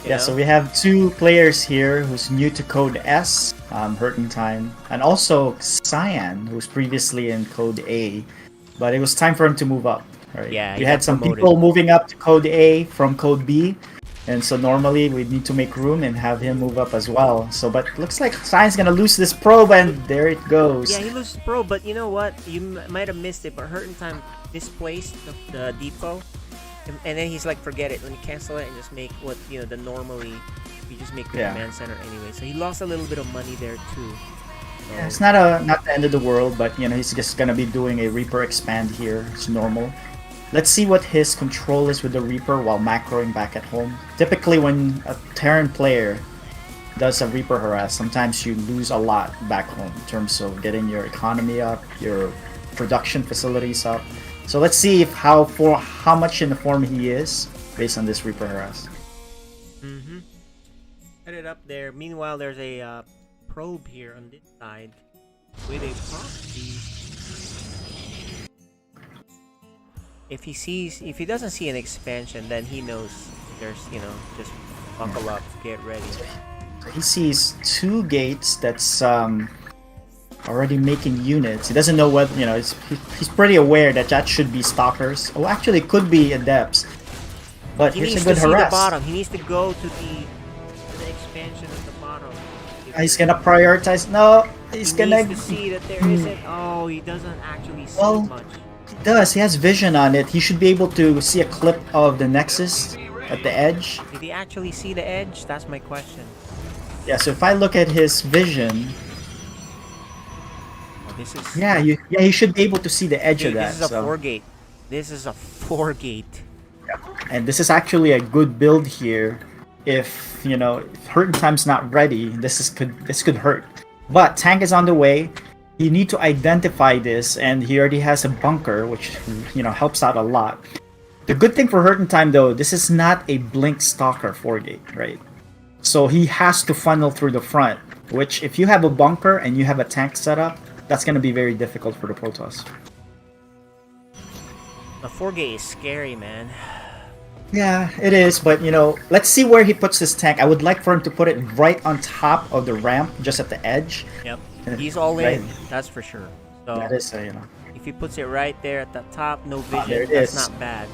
You Yeah, know? so we have two players here who's new to Code S, Hurt in Time, and also Cyan, who's previously in Code A, but it was time for him to move up, right? Yeah, we he had got some promoted. people moving up to Code A from Code B, and so normally we need to make room and have him move up as well. So, but looks like Cyan's gonna lose this probe, and there it goes. Yeah, he loses pro, but you know what? You might have missed it, but Hurt in Time misplaced the depot. And then he's like, forget it. Let me cancel it and just make what the normally you just make the Yeah. command center anyway. So he lost a little bit of money there too. So, Yeah, it's not the end of the world, but he's just gonna be doing a Reaper expand here. It's normal. Let's see what his control is with the Reaper while macroing back at home. Typically, when a Terran player does a Reaper harass, sometimes you lose a lot back home in terms of getting your economy up, your production facilities up. So let's see how much in the form he is based on this Reaper harass. Headed up there. Meanwhile, there's a probe here on this side with a proxy. If he doesn't see an expansion, then he knows there's just buckle up, get ready. He sees two gates that's already making units. He doesn't know what he's pretty aware that should be stalkers. Oh, actually, it could be adepts. But He here's needs a good to see the harass. bottom. He needs to go to the expansion at the bottom. He's gonna prioritize. No, he's He gonna. needs to see that there isn't. Oh, he doesn't actually see Well, much. He does. He has vision on it. He should be able to see a clip of the Nexus at the edge. Did he actually see the edge? That's my question. Yeah. So if I look at his vision, Oh, this is. yeah, he should be able to see the edge Dude, of that. this is a so. 4-gate. This is a 4-gate. And this is actually a good build here. If Hurt in Time's not ready, this could hurt. But tank is on the way. You need to identify this, and he already has a bunker, which helps out a lot. The good thing for Hurt in Time though, this is not a blink stalker 4-gate, right? So he has to funnel through the front. Which, if you have a bunker and you have a tank set up, that's going to be very difficult for the Protoss. The 4-gate is scary, man. Yeah, it is, but let's see where he puts this tank. I would like for him to put it right on top of the ramp, just at the edge. Yep. He's all Right. in, that's for sure. So That is, if he puts it right there at the top, no there vision, it that's is. not bad.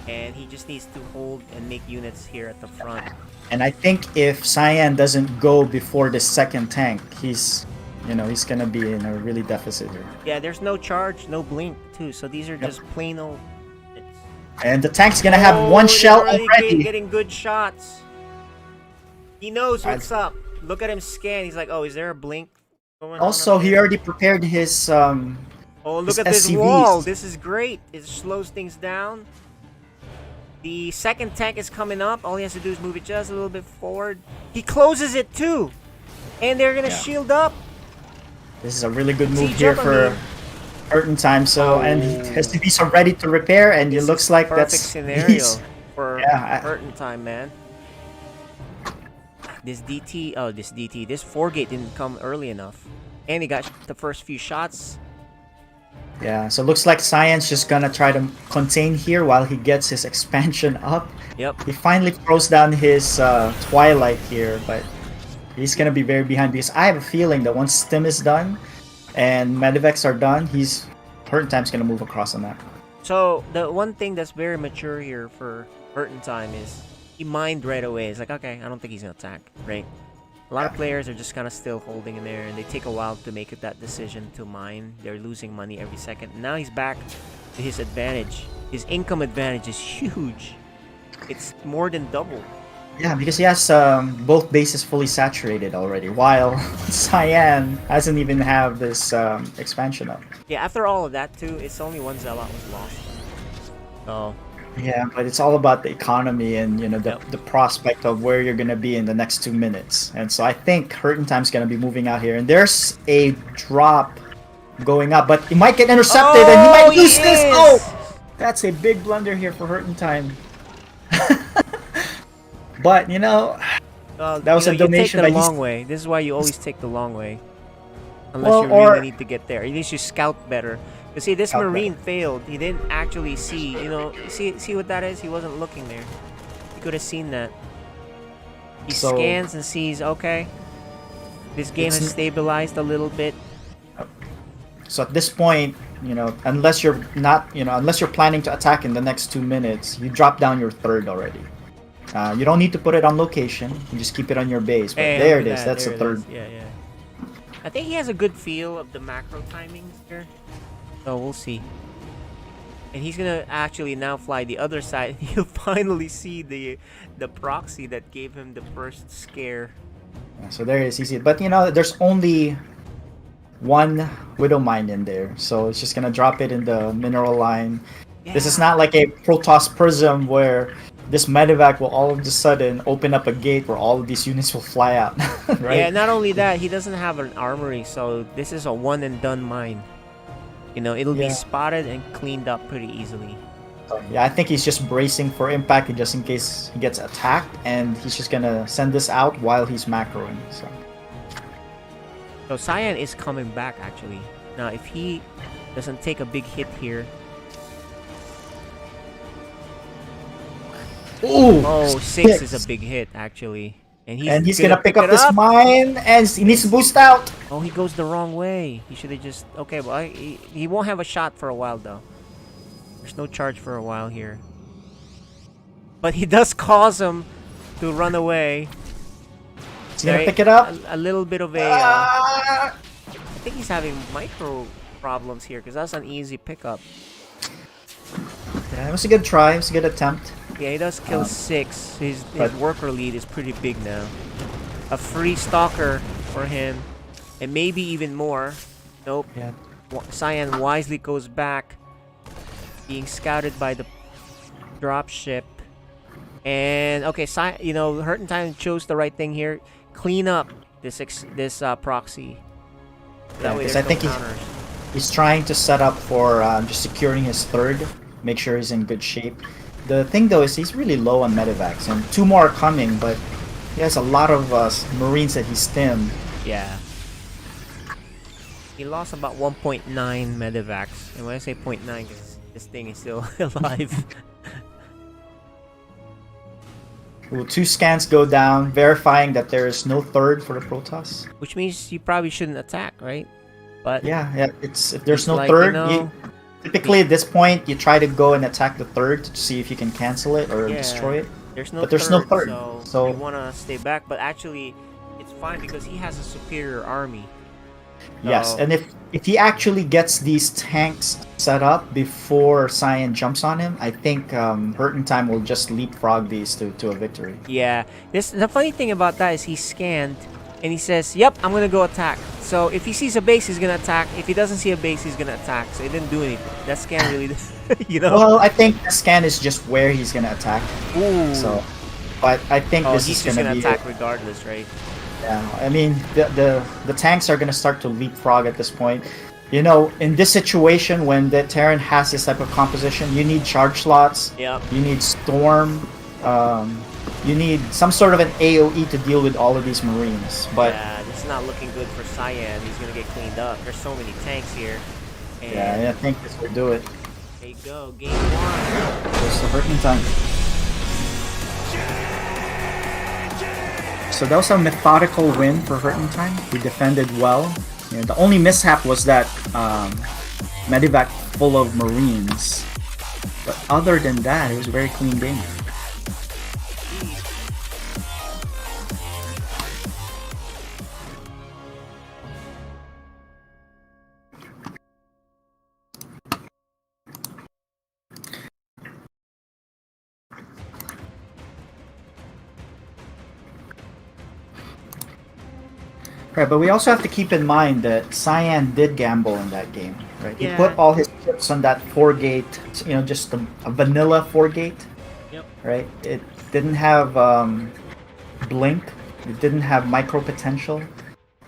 And he just needs to hold and make units here at the front. And I think if Cyan doesn't go before the second tank, he's gonna be in a really deficit here. Yeah, there's no charge, no blink too. So these are just plain old. And the tank's gonna have one they're shell already already. getting good shots. He knows what's up. Look at him scan. He's like, oh, is there a blink going on Also, up he there? already prepared his Oh, look his at this SCVs. wall. This is great. It slows things down. The second tank is coming up. All he has to do is move it just a little bit forward. He closes it too. And they're gonna Yeah. shield up. This is a really good See, move here jump, I for mean. Hurt in Time. So and SCVs are ready to repair, and it This looks is like perfect that's scenario he's- for Yeah, hurting time, man. This 4-gate didn't come early enough, and he got the first few shots. Yeah, so it looks like Cyan's just gonna try to contain here while he gets his expansion up. Yep. He finally throws down his Twilight here, but he's gonna be very behind because I have a feeling that once Stim is done and Medivacs are done, Hurt in Time's gonna move across on that. So the one thing that's very mature here for hurting time is he mined right away. It's like, okay, I don't think he's gonna attack, right? A lot of players are just kind of still holding in there, and they take a while to make that decision to mine. They're losing money every second. Now he's back to his advantage. His income advantage is huge. It's more than double. Yeah, because he has both bases fully saturated already, while Cyan hasn't even have this expansion up. Yeah, after all of that too, it's only one Zealot was lost. So Yeah, but it's all about the economy and the prospect of where you're gonna be in the next 2 minutes. And so I think Hurt in Time's gonna be moving out here, and there's a drop going up, but he might get intercepted and he might lose this. Oh, that's a big blunder here for Hurt in Time. But that was a you take donation the by long way. This is why you always take the long way. Unless Well, you or- really need to get there. You need to scout better. You see, this Scout Marine failed. He didn't actually see, see what that is? He wasn't looking there. He could have seen that. He So- scans and sees, okay, this game It's has n- stabilized a little bit. So at this point, unless you're planning to attack in the next 2 minutes, you drop down your third already. You don't need to put it on location. You just keep it on your base. But Hey, there look it at is. that, That's there a it third. is. Yeah, yeah. I think he has a good feel of the macro timings here. So we'll see. And he's gonna actually now fly the other side. He'll finally see the proxy that gave him the first scare. Yeah, so there it is. Easy. But there's only one Widow Mine in there. So it's just gonna drop it in the mineral line. This is not like a Protoss Prism where this medevac will all of a sudden open up a gate where all of these units will fly out. Right? Yeah, not only that, he doesn't have an armory, so this is a one and done mine. It'll be Yeah. spotted and cleaned up pretty easily. Yeah, I think he's just bracing for impact just in case he gets attacked, and he's just gonna send this out while he's macroing. So Cyan is coming back actually. Now if he doesn't take a big hit here. Ooh! Oh, 6 is a big hit actually. And he's gonna pick up this mine, and he needs to boost out. Oh, he goes the wrong way. He should have just... Okay, well, he won't have a shot for a while, though. There's no charge for a while here. But he does cause him to run away. He's gonna pick it up. A little bit of a... I think he's having micro problems here, because that's an easy pickup. Yeah, it was a good try. It was a good attempt. Yeah, he does kill 6. His worker lead is pretty big now. A free stalker for him. And maybe even more. Nope. Yeah. Cyan wisely goes back. Being scouted by the dropship. And, okay, Hurt in Time chose the right thing here. Clean up this proxy. That way Because there's I think no counters. he's trying to set up for just securing his third. Make sure he's in good shape. The thing though is he's really low on medevacs, and 2 more are coming, but he has a lot of Marines that he stemmed. Yeah. He lost about 1.9 medevacs. And when I say 0.9, because this thing is still alive. Well, 2 scans go down, verifying that there is no third for the Protoss. Which means you probably shouldn't attack, right? But Yeah. It's if there's it's no like, third, typically at this point you try to go and attack the third to see if you can cancel it or destroy it. There's no But there's no third, so so- you want to stay back. But actually, it's fine because he has a superior army. Yes, So- and if he actually gets these tanks set up before Cyan jumps on him, I think Hurt in Time will just leapfrog these to a victory. Yeah. The funny thing about that is he scanned and he says, "Yep, I'm gonna go attack." So if he sees a base, he's gonna attack. If he doesn't see a base, he's gonna attack. So it didn't do anything. That scan really, Well, I think the scan is just where he's gonna attack. Ooh. So, but I think Oh, this he's is just gonna gonna be attack regardless, right? Yeah, I mean the tanks are gonna start to leapfrog at this point. In this situation when the Terran has this type of composition, you need charge slots. Yep. You need storm. You need some sort of an AOE to deal with all of these Marines. But Yeah, it's not looking good for Cyan. He's gonna get cleaned up. There's so many tanks here. And yeah, I think this will do it. there you go, game 1. Just the Hurt in Time. So that was a methodical win for Hurt in Time. He defended well. The only mishap was that medevac full of Marines. But other than that, it was a very clean game. Right, but we also have to keep in mind that Cyan did gamble in that game, right? He Yeah. put all his chips on that 4-gate, just a vanilla 4-gate, Yep. right? It didn't have blink, it didn't have micro potential,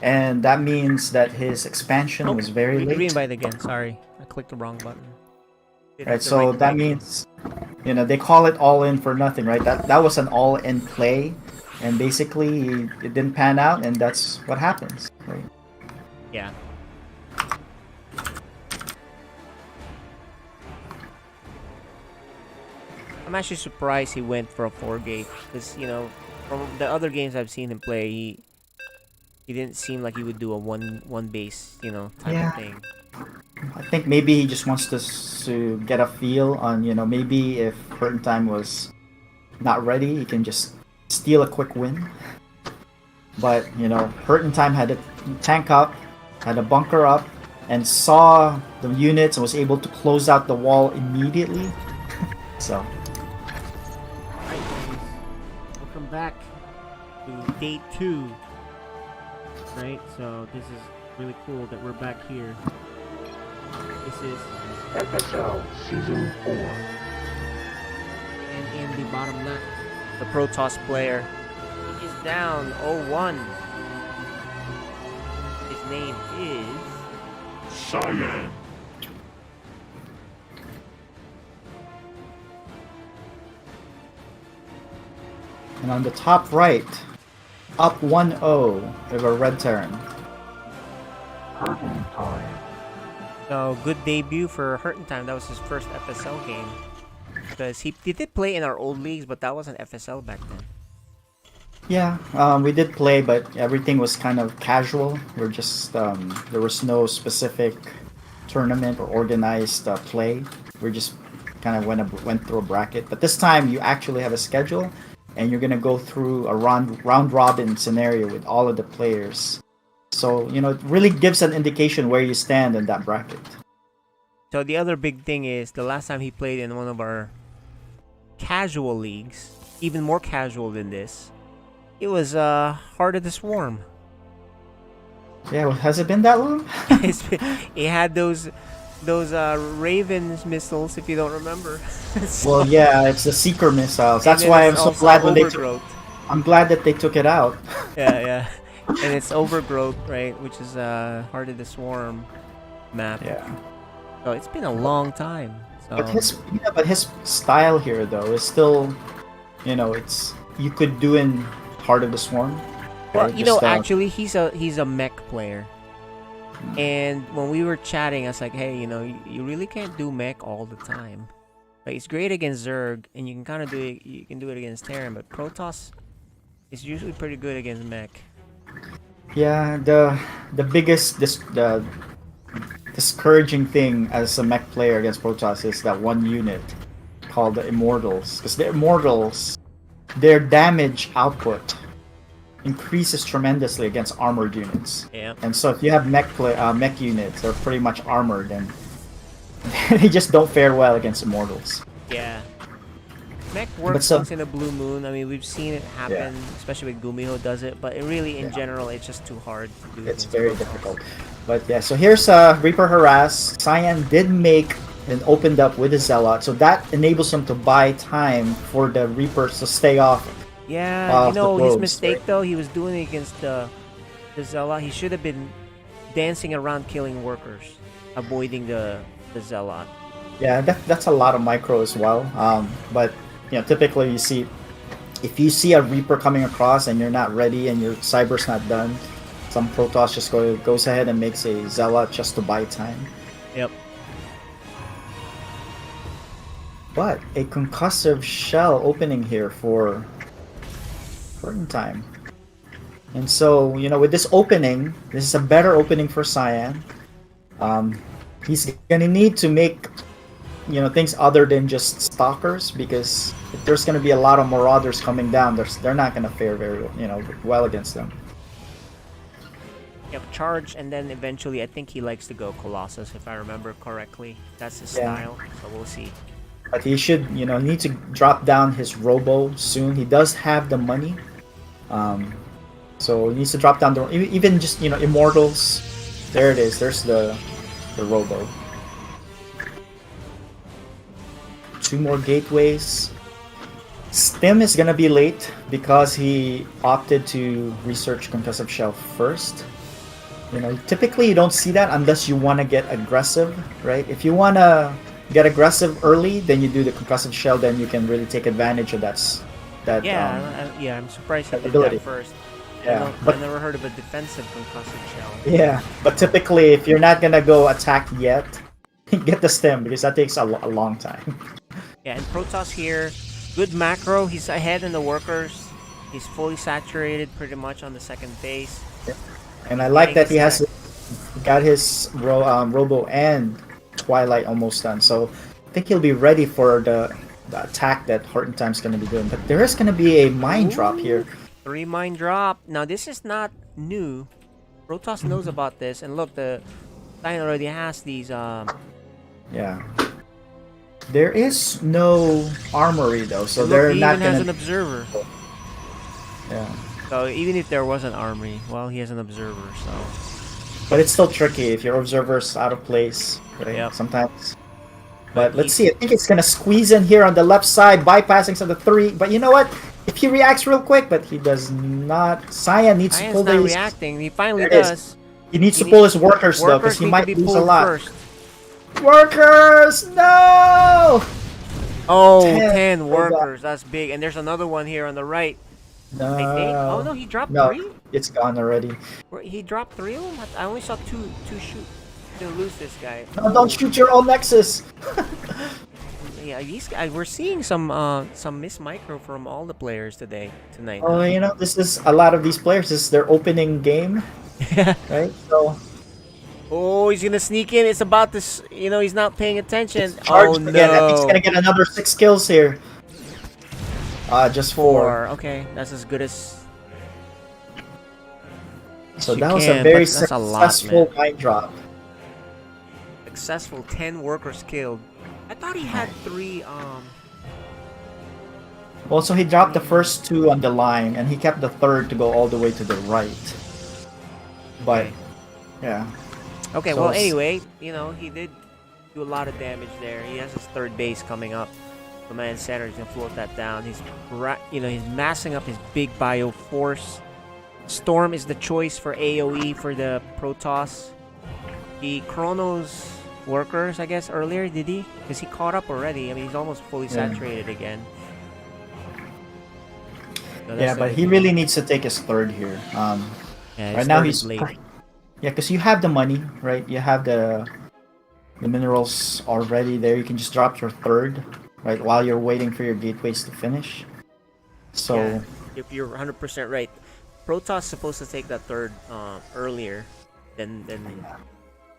and that means that his expansion was very late. Green light again. Sorry, I clicked the wrong button. Didn't Right, hit the so right that button. means, they call it all in for nothing, right? That was an all in play, and basically it didn't pan out, and that's what happens, right? Yeah. I'm actually surprised he went for a 4-gate because from the other games I've seen him play, he didn't seem like he would do a one base type Yeah. of thing. I think maybe he just wants to get a feel on, maybe if Curtain Time was not ready, he can just steal a quick win. But, Curtain Time had to tank up, had a bunker up, and saw the units and was able to close out the wall immediately. So. Alright, guys. Welcome back to day 2. Right, so this is really cool that we're back here. This is FSL Season 4. And in the bottom left, the Protoss player. He is down 0-1. His name is Cyan. And on the top right, up 1-0 with a red Terran. Curtain Time. so good debut for Hurtin Time. That was his first FSL game. Because he did play in our old leagues, but that wasn't FSL back then. Yeah, we did play, but everything was kind of casual. We're just there was no specific tournament or organized play. We just kind of went through a bracket. But this time, you actually have a schedule, and you're gonna go through a round robin scenario with all of the players. So it really gives an indication where you stand in that bracket. So the other big thing is the last time he played in one of our casual leagues, even more casual than this, it was Heart of the Swarm. Yeah, well, has it been that long? It had those Ravens missiles, if you don't remember. Well, yeah, it's the Seeker missiles. That's And why then I'm it's so also glad when Overgrowth. I'm glad that they took it out. Yeah. And it's Overgrowth, right? Which is Heart of the Swarm map. Yeah. So it's been a long time. So. But his style here though is still, it's you could do in Heart of the Swarm. Well, right? Just, actually, he's a mech player. And when we were chatting, I was like, hey, you really can't do mech all the time. Like, it's great against Zerg, and you can kind of do it. You can do it against Terran, but Protoss is usually pretty good against mech. Yeah, the biggest the discouraging thing as a mech player against Protoss is that one unit called the Immortals, because the Immortals, their damage output increases tremendously against armored units. Yeah. And so if you have mech units, they're pretty much armored, and they just don't fare well against Immortals. Yeah. Mech works once in a blue moon. I mean, we've seen it happen, especially when Gumiho does it, but it really, in general, it's just too hard to do. It's very difficult. But yeah, so here's Reaper Harass. Cyan did make and opened up with the Zealot, so that enables him to buy time for the Reapers to stay off. Yeah, his roads, mistake right? though, he was doing it against the Zealot. He should have been dancing around killing workers, avoiding the Zealot. Yeah, that's a lot of micro as well. But typically if you see a Reaper coming across and you're not ready and your Cyber's not done, some Protoss just goes ahead and makes a Zealot just to buy time. Yep. But a concussive shell opening here for Curtain Time. And so, with this opening, this is a better opening for Cyan. He's gonna need to make things other than just stalkers, because if there's gonna be a lot of marauders coming down, they're not gonna fare very well against them. Yep, charge, and then eventually I think he likes to go Colossus, if I remember correctly. That's his style, so we'll see. But he should, need to drop down his Robo soon. He does have the money. So he needs to drop down even just, Immortals. There it is. There's the Robo. 2 more gateways. Stim is gonna be late because he opted to research Concussive Shell first. Typically you don't see that unless you want to get aggressive, right? If you want to get aggressive early, then you do the Concussive Shell, then you can really take advantage of that. I'm surprised he did ability. that first. Yeah, I never heard of a defensive Concussive Shell. Yeah, but typically if you're not gonna go attack yet, get the Stim, because that takes a long time. Yeah, and Protoss here, good macro. He's ahead in the workers. He's fully saturated pretty much on the second base. And I like that he has Getting got his Robo and Twilight almost done. So I think he'll be ready for the attack that Horton Time's going to be doing. But there is going to be a mine drop here. 3 mine drop. Now this is not new. Protoss knows about this, and look, the Cyan already has these. Yeah. There is no armory though, so look, they're he not even gonna. has an observer. Yeah. So even if there was an armory, well, he has an observer. So. But it's still tricky if your observer's out of place, right? Yep. Sometimes. But let's see. I think it's gonna squeeze in here on the left side, bypassing some of the 3. But you know what? If he reacts real quick, but he does not. Cyan needs to pull not his. reacting. He finally There it is. does. He needs to pull his workers though, because he need might to be lose a pulled lot. first. Workers, no! Oh, 10. 10 workers. That's big. And there's another one here on the right. No. I think. Oh no, he dropped No, 3. it's gone already. He dropped 3 of them. I only saw two shoot. To lose this guy. No, don't shoot your own Nexus. Yeah, these guys. We're seeing some miss micro from all the players tonight. Oh, you know, this is a lot of these players. This is their opening game, right? So. Oh, he's gonna sneak in. It's about this. You know, he's not paying attention. Charged Oh no! again. I think he's gonna get another 6 kills here. Just 4. Okay, that's as good as. So you that was can, a very but that's a lot, successful man. mine drop. Successful. 10 workers killed. I thought he had 3. Well, so he dropped the first 2 on the line, and he kept the third to go all the way to the right. But, yeah. Okay. So Well, anyway, you know, he did do a lot of damage there. He has his third base coming up. Command center is gonna float that down. He's he's massing up his big bio force. Storm is the choice for AoE for the Protoss. He Chronos workers, I guess, earlier, did he? Because he caught up already. I mean, he's almost fully saturated again. So Yeah, but he really needs to take his third here. Yeah, right now he's late. Yeah, because you have the money, right? You have the minerals already there. You can just drop your third, right, while you're waiting for your gateways to finish. So Yeah, if you're 100% right. Protoss supposed to take that third earlier than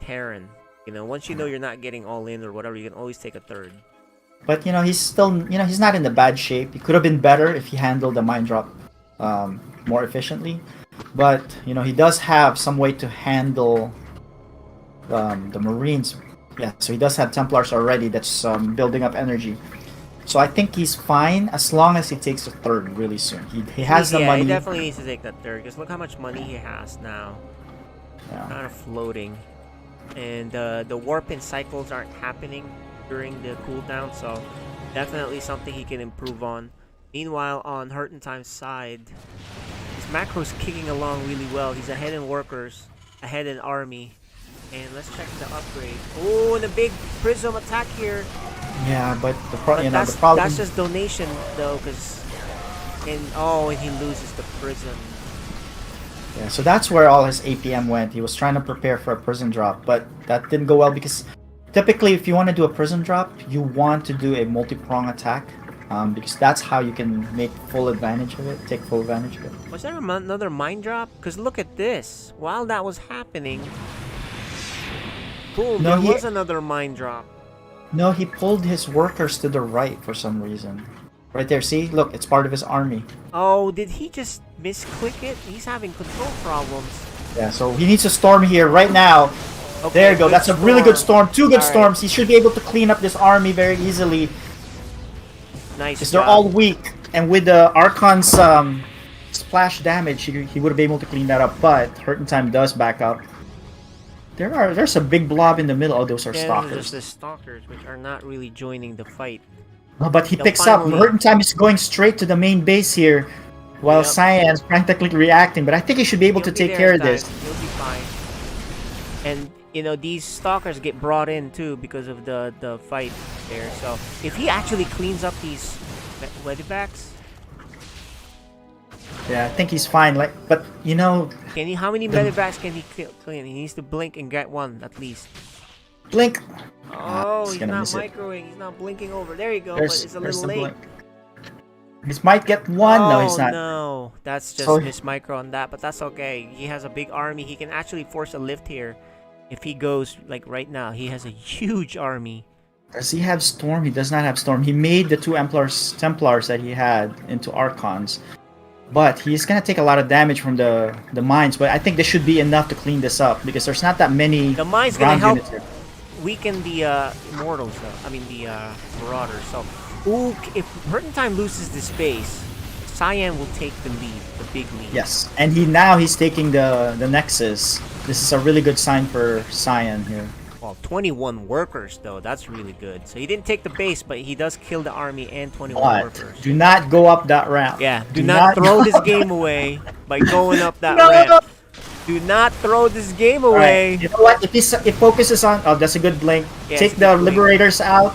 Terran. You know, once you know you're not getting all in or whatever, you can always take a third. But you know, he's still, you know, he's not in the bad shape. He could have been better if he handled the mine drop more efficiently. But you know, he does have some way to handle the Marines. Yeah, so he does have Templars already. That's building up energy. So I think he's fine as long as he takes the third really soon. He has the money. He definitely needs to take that third. Because look how much money he has now. Yeah. Kind of floating. And the warp and cycles aren't happening during the cooldown, so definitely something he can improve on. Meanwhile, on Hurt and Time's side, his macro's kicking along really well. He's ahead in workers, ahead in army. And let's check the upgrade. Oh, and a big prism attack here. Yeah, but the problem. That's just donation though, because and he loses the prism. Yeah, so that's where all his APM went. He was trying to prepare for a prison drop, but that didn't go well because typically if you want to do a prison drop, you want to do a multi-prong attack because that's how you can make full advantage of it, take full advantage of it. Was there another mine drop? Because look at this. While that was happening, boom, there was another mine drop. No, he pulled his workers to the right for some reason. Right there, see? Look, it's part of his army. Oh, did he just misclick it? He's having control problems. Yeah, so he needs to storm here right now. Okay, there you go. That's a really good storm. 2 good All storms. right. He should be able to clean up this army very easily. Nice. Because they're all weak. And with the Archon's splash damage, he would have been able to clean that up. But Hurt in Time does back up. There's a big blob in the middle. Oh, those are stalkers. There's the stalkers, which are not really joining the fight. Oh, but he They'll picks up. finally- Hurt in Time is going straight to the main base here. While Cyan's practically reacting. But I think he should be able to He'll be take there care in of this. time. He'll be fine. And you know, these stalkers get brought in too because of the fight there. So if he actually cleans up these Wedibacks, Yeah, I think he's fine. But you know, how many Medivacks can he clean? He needs to blink and get one at least. Blink. Oh, he's gonna not miss it. microing. He's not blinking over. There you go, There's, but it's a there's little the late. blink. He might get one. No, he's Oh, not. no. That's just So- miss micro on that, but that's okay. He has a big army. He can actually force a lift here if he goes, like, right now. He has a huge army. Does he have Storm? He does not have Storm. He made the two Templars that he had into Archons. But he's gonna take a lot of damage from the mines. But I think this should be enough to clean this up because there's not that many The mine's gonna ground help units here. weaken the Immortals, though. I mean, the Marauders. So, ooh, if Time loses this base, Cyan will take the lead, the big lead. Yes, and he's taking the Nexus. This is a really good sign for Cyan here. Well, 21 workers, though. That's really good. So he didn't take the base, but he does kill the army and 21 But workers. do not go up that ramp. Yeah, do not throw this game away by going up that ramp. Do not throw this game away. Alright, you know what? If he focuses on... Oh, that's a good blink. Yes, Take good the blink. Liberators out.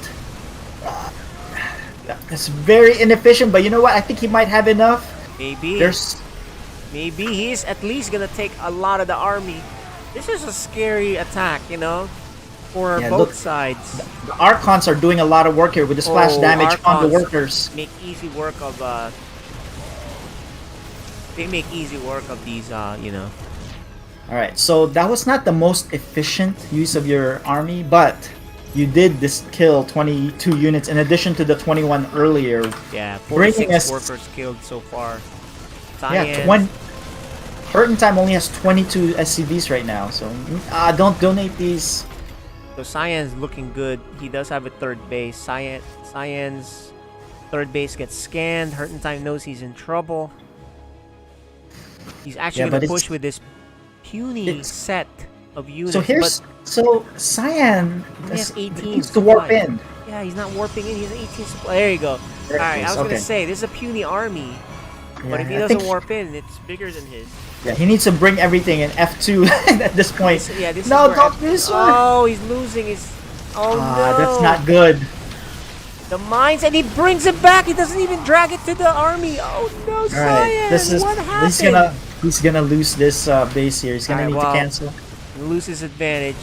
That's very inefficient, but you know what? I think he might have enough. Maybe. Maybe he's at least gonna take a lot of the army. This is a scary attack, you know, for Yeah, both look, sides. The Archons are doing a lot of work here with the splash damage on the Archons workers. Make easy work of they make easy work of these you know. Alright, so that was not the most efficient use of your army, but you did kill 22 units in addition to the 21 earlier. Yeah, Bringing 46 us- workers killed so far. Yeah, Cyan, Hurting Time only has 22 SCVs right now, so don't donate these. So Cyan's looking good. He does have a third base. Cyan's third base gets scanned. Time knows he's in trouble. He's actually Yeah, but gonna it's- push with this puny set of units. So Cyan but he has 18. needs to warp supply. in. Yeah, he's not warping in. He's an 18 supply. There you go. There it Alright, I is, was gonna okay. say, this is a puny army. But if he I doesn't think- warp in, it's bigger than his. Yeah, he needs to bring everything in F2 at this point. This No, is where don't do this one. Oh, he's losing his... Oh, no. That's not good. The mines, and he brings it back. He doesn't even drag it to the army. Oh, no, Cyan. Alright, What happened? he's gonna lose this base here. He's gonna Alright, need well, to cancel. He loses advantage.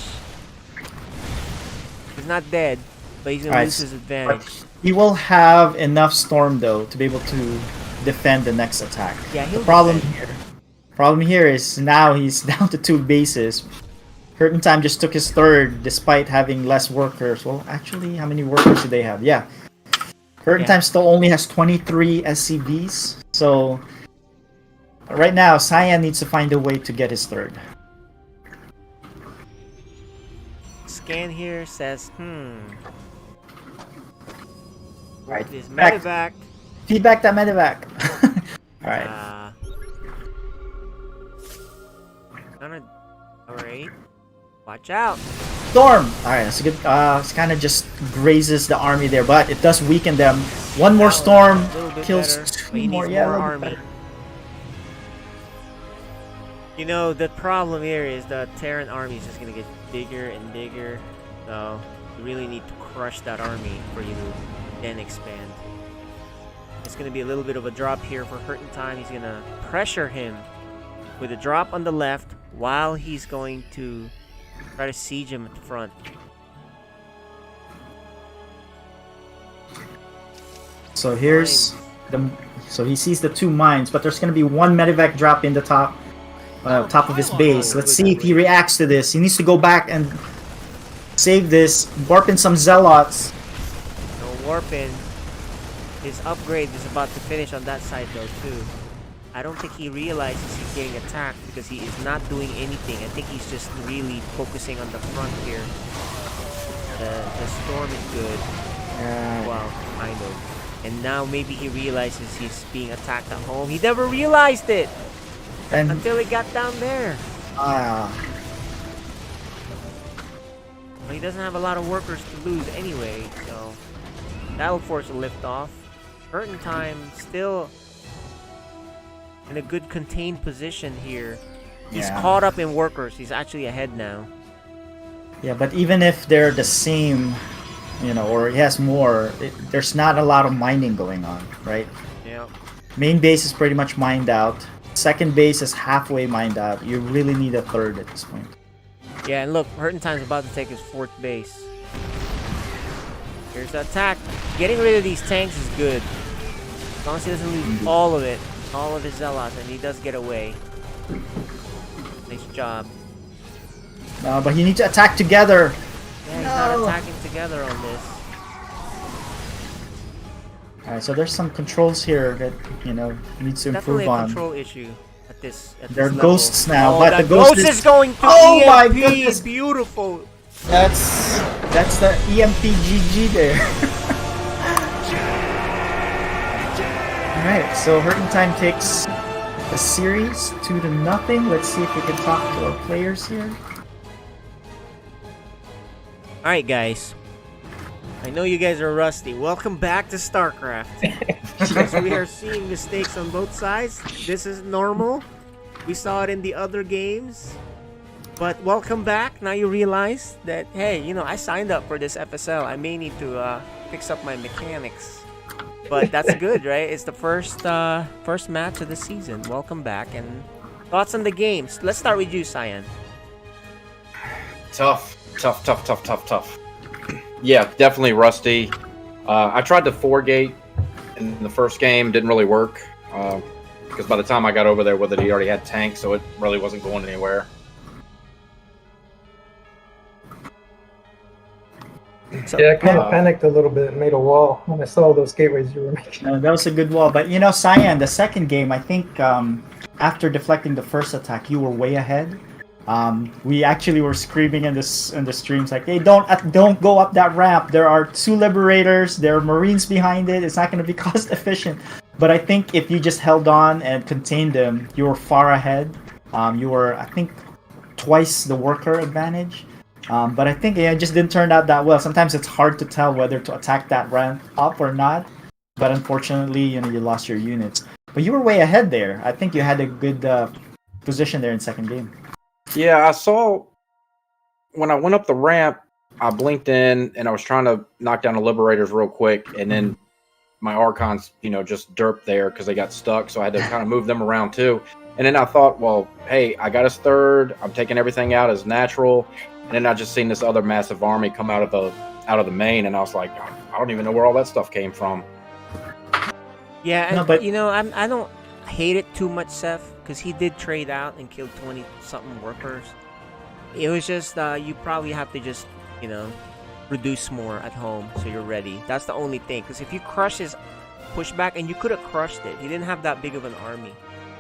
He's not dead, but he's gonna Alright, lose his advantage. He will have enough storm though to be able to defend the next attack. Yeah, he'll the problem defend. here is now he's down to 2 bases. Time just took his third despite having less workers. Well, actually, how many workers do they have? Yeah. Time still only has 23 SCVs. So right now, Cyan needs to find a way to get his third. Scan here says, Right. This medevac. Feedback that medevac. Alright. Alright. Watch out. Storm! Alright, that's a good. It kind of just grazes the army there, but it does weaken them. One more storm A little bit kills better, 2 but he more. needs Yeah, more a little bit army. better. You know, the problem here is the Terran army is just gonna get bigger and bigger. So, you really need to crush that army for you to then expand. It's gonna be a little bit of a drop here for Time. He's gonna pressure him with a drop on the left while he's going to try to siege him at the front. So here's the. So he sees the 2 mines, but there's gonna be 1 medevac drop in the top of his base. Let's see if he reacts to this. He needs to go back and save this. Warp in some zealots. No warping. His upgrade is about to finish on that side though too. I don't think he realizes he's getting attacked because he is not doing anything. I think he's just really focusing on the front here. The storm is good. Well, kind of. And now maybe he realizes he's being attacked at home. He never realized it And until he got down there. ah, But he doesn't have a lot of workers to lose anyway, so that'll force a lift off. Time still in a good contained position here. He's Yeah. caught up in workers. He's actually ahead now. yeah, but even if they're the same, or he has more, there's not a lot of mining going on, right? Yeah. Main base is pretty much mined out. Second base is halfway mined out. You really need a third at this point. Yeah, and look, Time's about to take his 4th base. Here's the attack. Getting rid of these tanks is good. As long as he doesn't lose all of it. All of his zealots, and he does get away. Nice job. But you need to attack together. Yeah, he's not attacking together on this. Alright, so there's some controls here that, needs to improve Definitely a on. control issue at this There are level. ghosts now, Oh, but the ghost ghost is going to Oh EMP. my goodness! Beautiful. That's the EMPGG there. Alright, so Hurting Time takes the series 2-0. Let's see if we can talk to our players here. Alright, guys. I know you guys are rusty. Welcome back to StarCraft. As we are seeing mistakes on both sides. This is normal. We saw it in the other games. But welcome back. Now you realize that, hey, I signed up for this FSL. I may need to fix up my mechanics. But that's good, right? It's the first match of the season. Welcome back. And thoughts on the games. Let's start with you, Cyan. Tough. Yeah, definitely rusty. I tried to 4-gate in the first game, didn't really work. Because by the time I got over there with it, he already had tanks, so it really wasn't going anywhere. Yeah, I kind of panicked a little bit and made a wall when I saw those gateways you were making. That was a good wall, but Cyan, the second game, I think after deflecting the first attack, you were way ahead. We actually were screaming in the streams like, "Hey, don't go up that ramp. There are 2 liberators. There are Marines behind it. It's not going to be cost efficient." But I think if you just held on and contained them, you were far ahead. You were, I think, twice the worker advantage. But I think it just didn't turn out that well. Sometimes it's hard to tell whether to attack that ramp up or not. But unfortunately, you lost your units. But you were way ahead there. I think you had a good position there in second game. Yeah, I saw when I went up the ramp, I blinked in and I was trying to knock down the liberators real quick, and then my Archons, just derped there because they got stuck, so I had to kind of move them around too. And then I thought, well, hey, I got us third. I'm taking everything out as natural. And then I just seen this other massive army come out of the main, and I was like, I don't even know where all that stuff came from. Yeah, and, No, but I don't hate it too much, Seth, because he did trade out and killed 20-something workers. It was just you probably have to just reduce more at home so you're ready. That's the only thing. Because if you crush his pushback, and you could have crushed it, he didn't have that big of an army.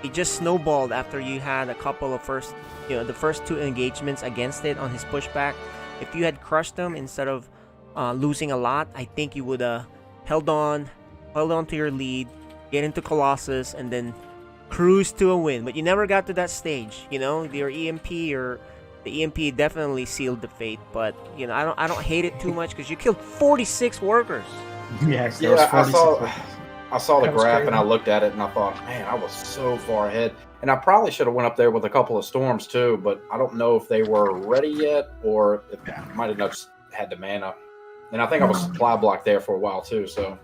It just snowballed after you had a couple of the first 2 engagements against it on his pushback. If you had crushed them instead of losing a lot, I think you would have held on to your lead, get into Colossus, and then cruise to a win. But you never got to that stage. Your EMP or the EMP definitely sealed the fate. But I don't hate it too much because you killed 46 workers. Yes, there was 46. I saw the That was graph crazy. and I looked at it and I thought, man, I was so far ahead. And I probably should have went up there with a couple of storms too, but I don't know if they were ready yet or if I might have just had the mana. And I think I was supply blocked there for a while too. So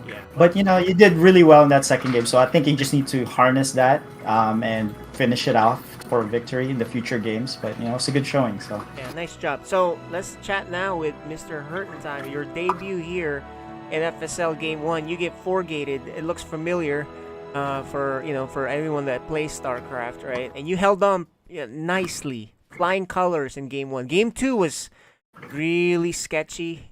Yeah. But you did really well in that second game, so I think you just need to harness that and finish it off for victory in the future games. But it's a good showing. So Yeah, nice job. So let's chat now with Mr. Hurtentime. Your debut here in FSL Game 1. You get 4-gated. It looks familiar for everyone that plays StarCraft, right? And you held on nicely. Flying colors in Game 1. Game 2 was really sketchy,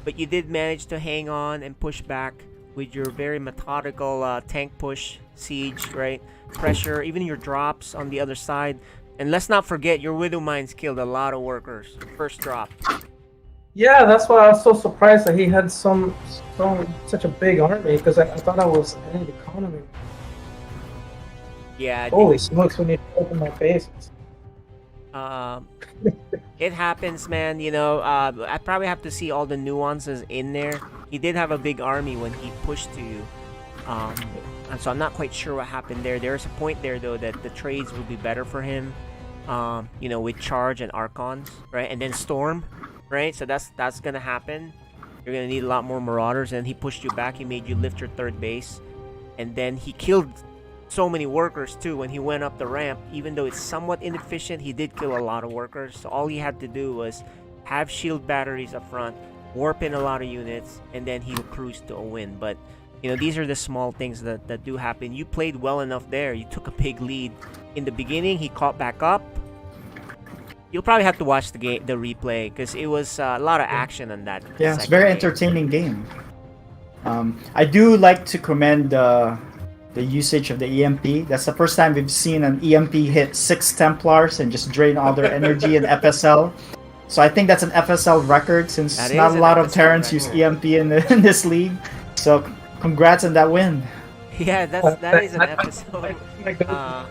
but you did manage to hang on and push back with your very methodical tank push, siege, right? Pressure, even your drops on the other side. And let's not forget, your Widow Mines killed a lot of workers. First drop. Yeah, that's why I was so surprised that he had such a big army, because I thought I was in the economy. Yeah. Holy smokes, we need to open my base. It happens, man. I probably have to see all the nuances in there. He did have a big army when he pushed to you. And so I'm not quite sure what happened there. There's a point there, though, that the trades would be better for him, with Charge and Archons, right? And then Storm, right? So that's going to happen. You're going to need a lot more Marauders. And he pushed you back. He made you lift your third base. And then he killed so many workers, too, when he went up the ramp. Even though it's somewhat inefficient, he did kill a lot of workers. So all he had to do was have shield batteries up front, warp in a lot of units, and then he'll cruise to a win. But these are the small things that do happen. You played well enough there. You took a big lead in the beginning. He caught back up. You'll probably have to watch the replay because it was a lot of action on that. Yeah, it's a very entertaining game. I do like to commend the usage of the EMP. That's the first time we've seen an EMP hit 6 Templars and just drain all their energy in FSL. So I think that's an FSL record since not a lot of Terrans use EMP in this league. So congrats on that win. Yeah, that is an FSL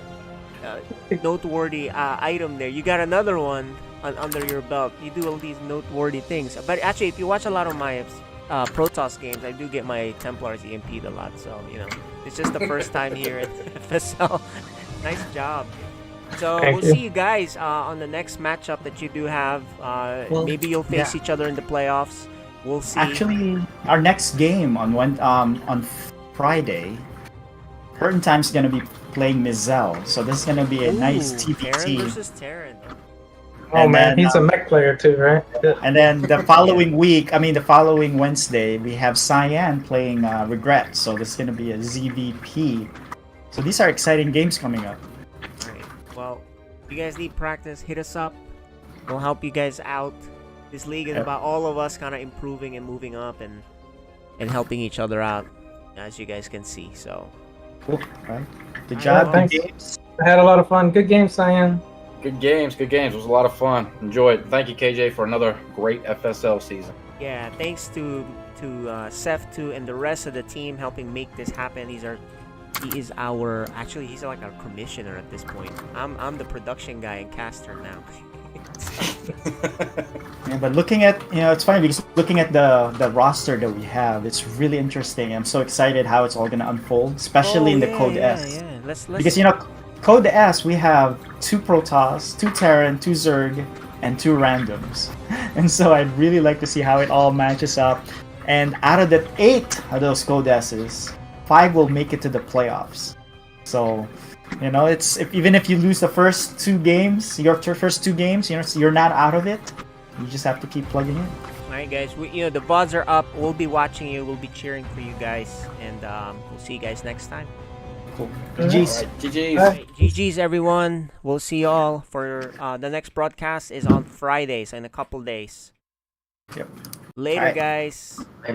noteworthy item there. You got another one under your belt. You do all these noteworthy things. But actually, if you watch a lot of my Protoss games, I do get my Templars EMP'd a lot. So it's just the first time here at FSL. Nice job. So we'll see you guys on the next matchup that you do have. Maybe you'll face each other in the playoffs. We'll see. Actually, our next game on Friday, Curtain Time's gonna be playing Mizell. So this is gonna be a nice TBT. Terran versus Terran. Oh man, he's a mech player too, right? And then the following the following Wednesday, we have Cyan playing Regret. So this is gonna be a ZVP. So these are exciting games coming up. Well, if you guys need practice, hit us up. We'll help you guys out. This league is about all of us kind of improving and moving up and helping each other out, as you guys can see. So, cool, right? Good job. Thanks. Games. I had a lot of fun. Good game, Cyan. Good games. It was a lot of fun. Enjoyed. Thank you, KJ, for another great FSL season. Yeah, thanks to Seth too and the rest of the team helping make this happen. He's like our commissioner at this point. I'm the production guy and caster now. Yeah, but looking at it's funny because looking at the roster that we have, it's really interesting. I'm so excited how it's all gonna unfold, especially in the Code S. Yeah. Let's because Code S we have 2 Protoss, 2 Terran, 2 Zerg, and 2 randoms, and so I'd really like to see how it all matches up. And out of the 8 of those Code S's, 5 will make it to the playoffs. So, it's even if you lose the first 2 games, your first 2 games, you're not out of it. You just have to keep plugging in. All right, guys. The VODs are up. We'll be watching you. We'll be cheering for you guys, and we'll see you guys next time. Cool. GG's. Right, GG's. Right, GG's, everyone. We'll see you all for the next broadcast is on Fridays in a couple days. Yep. Later, guys. Later.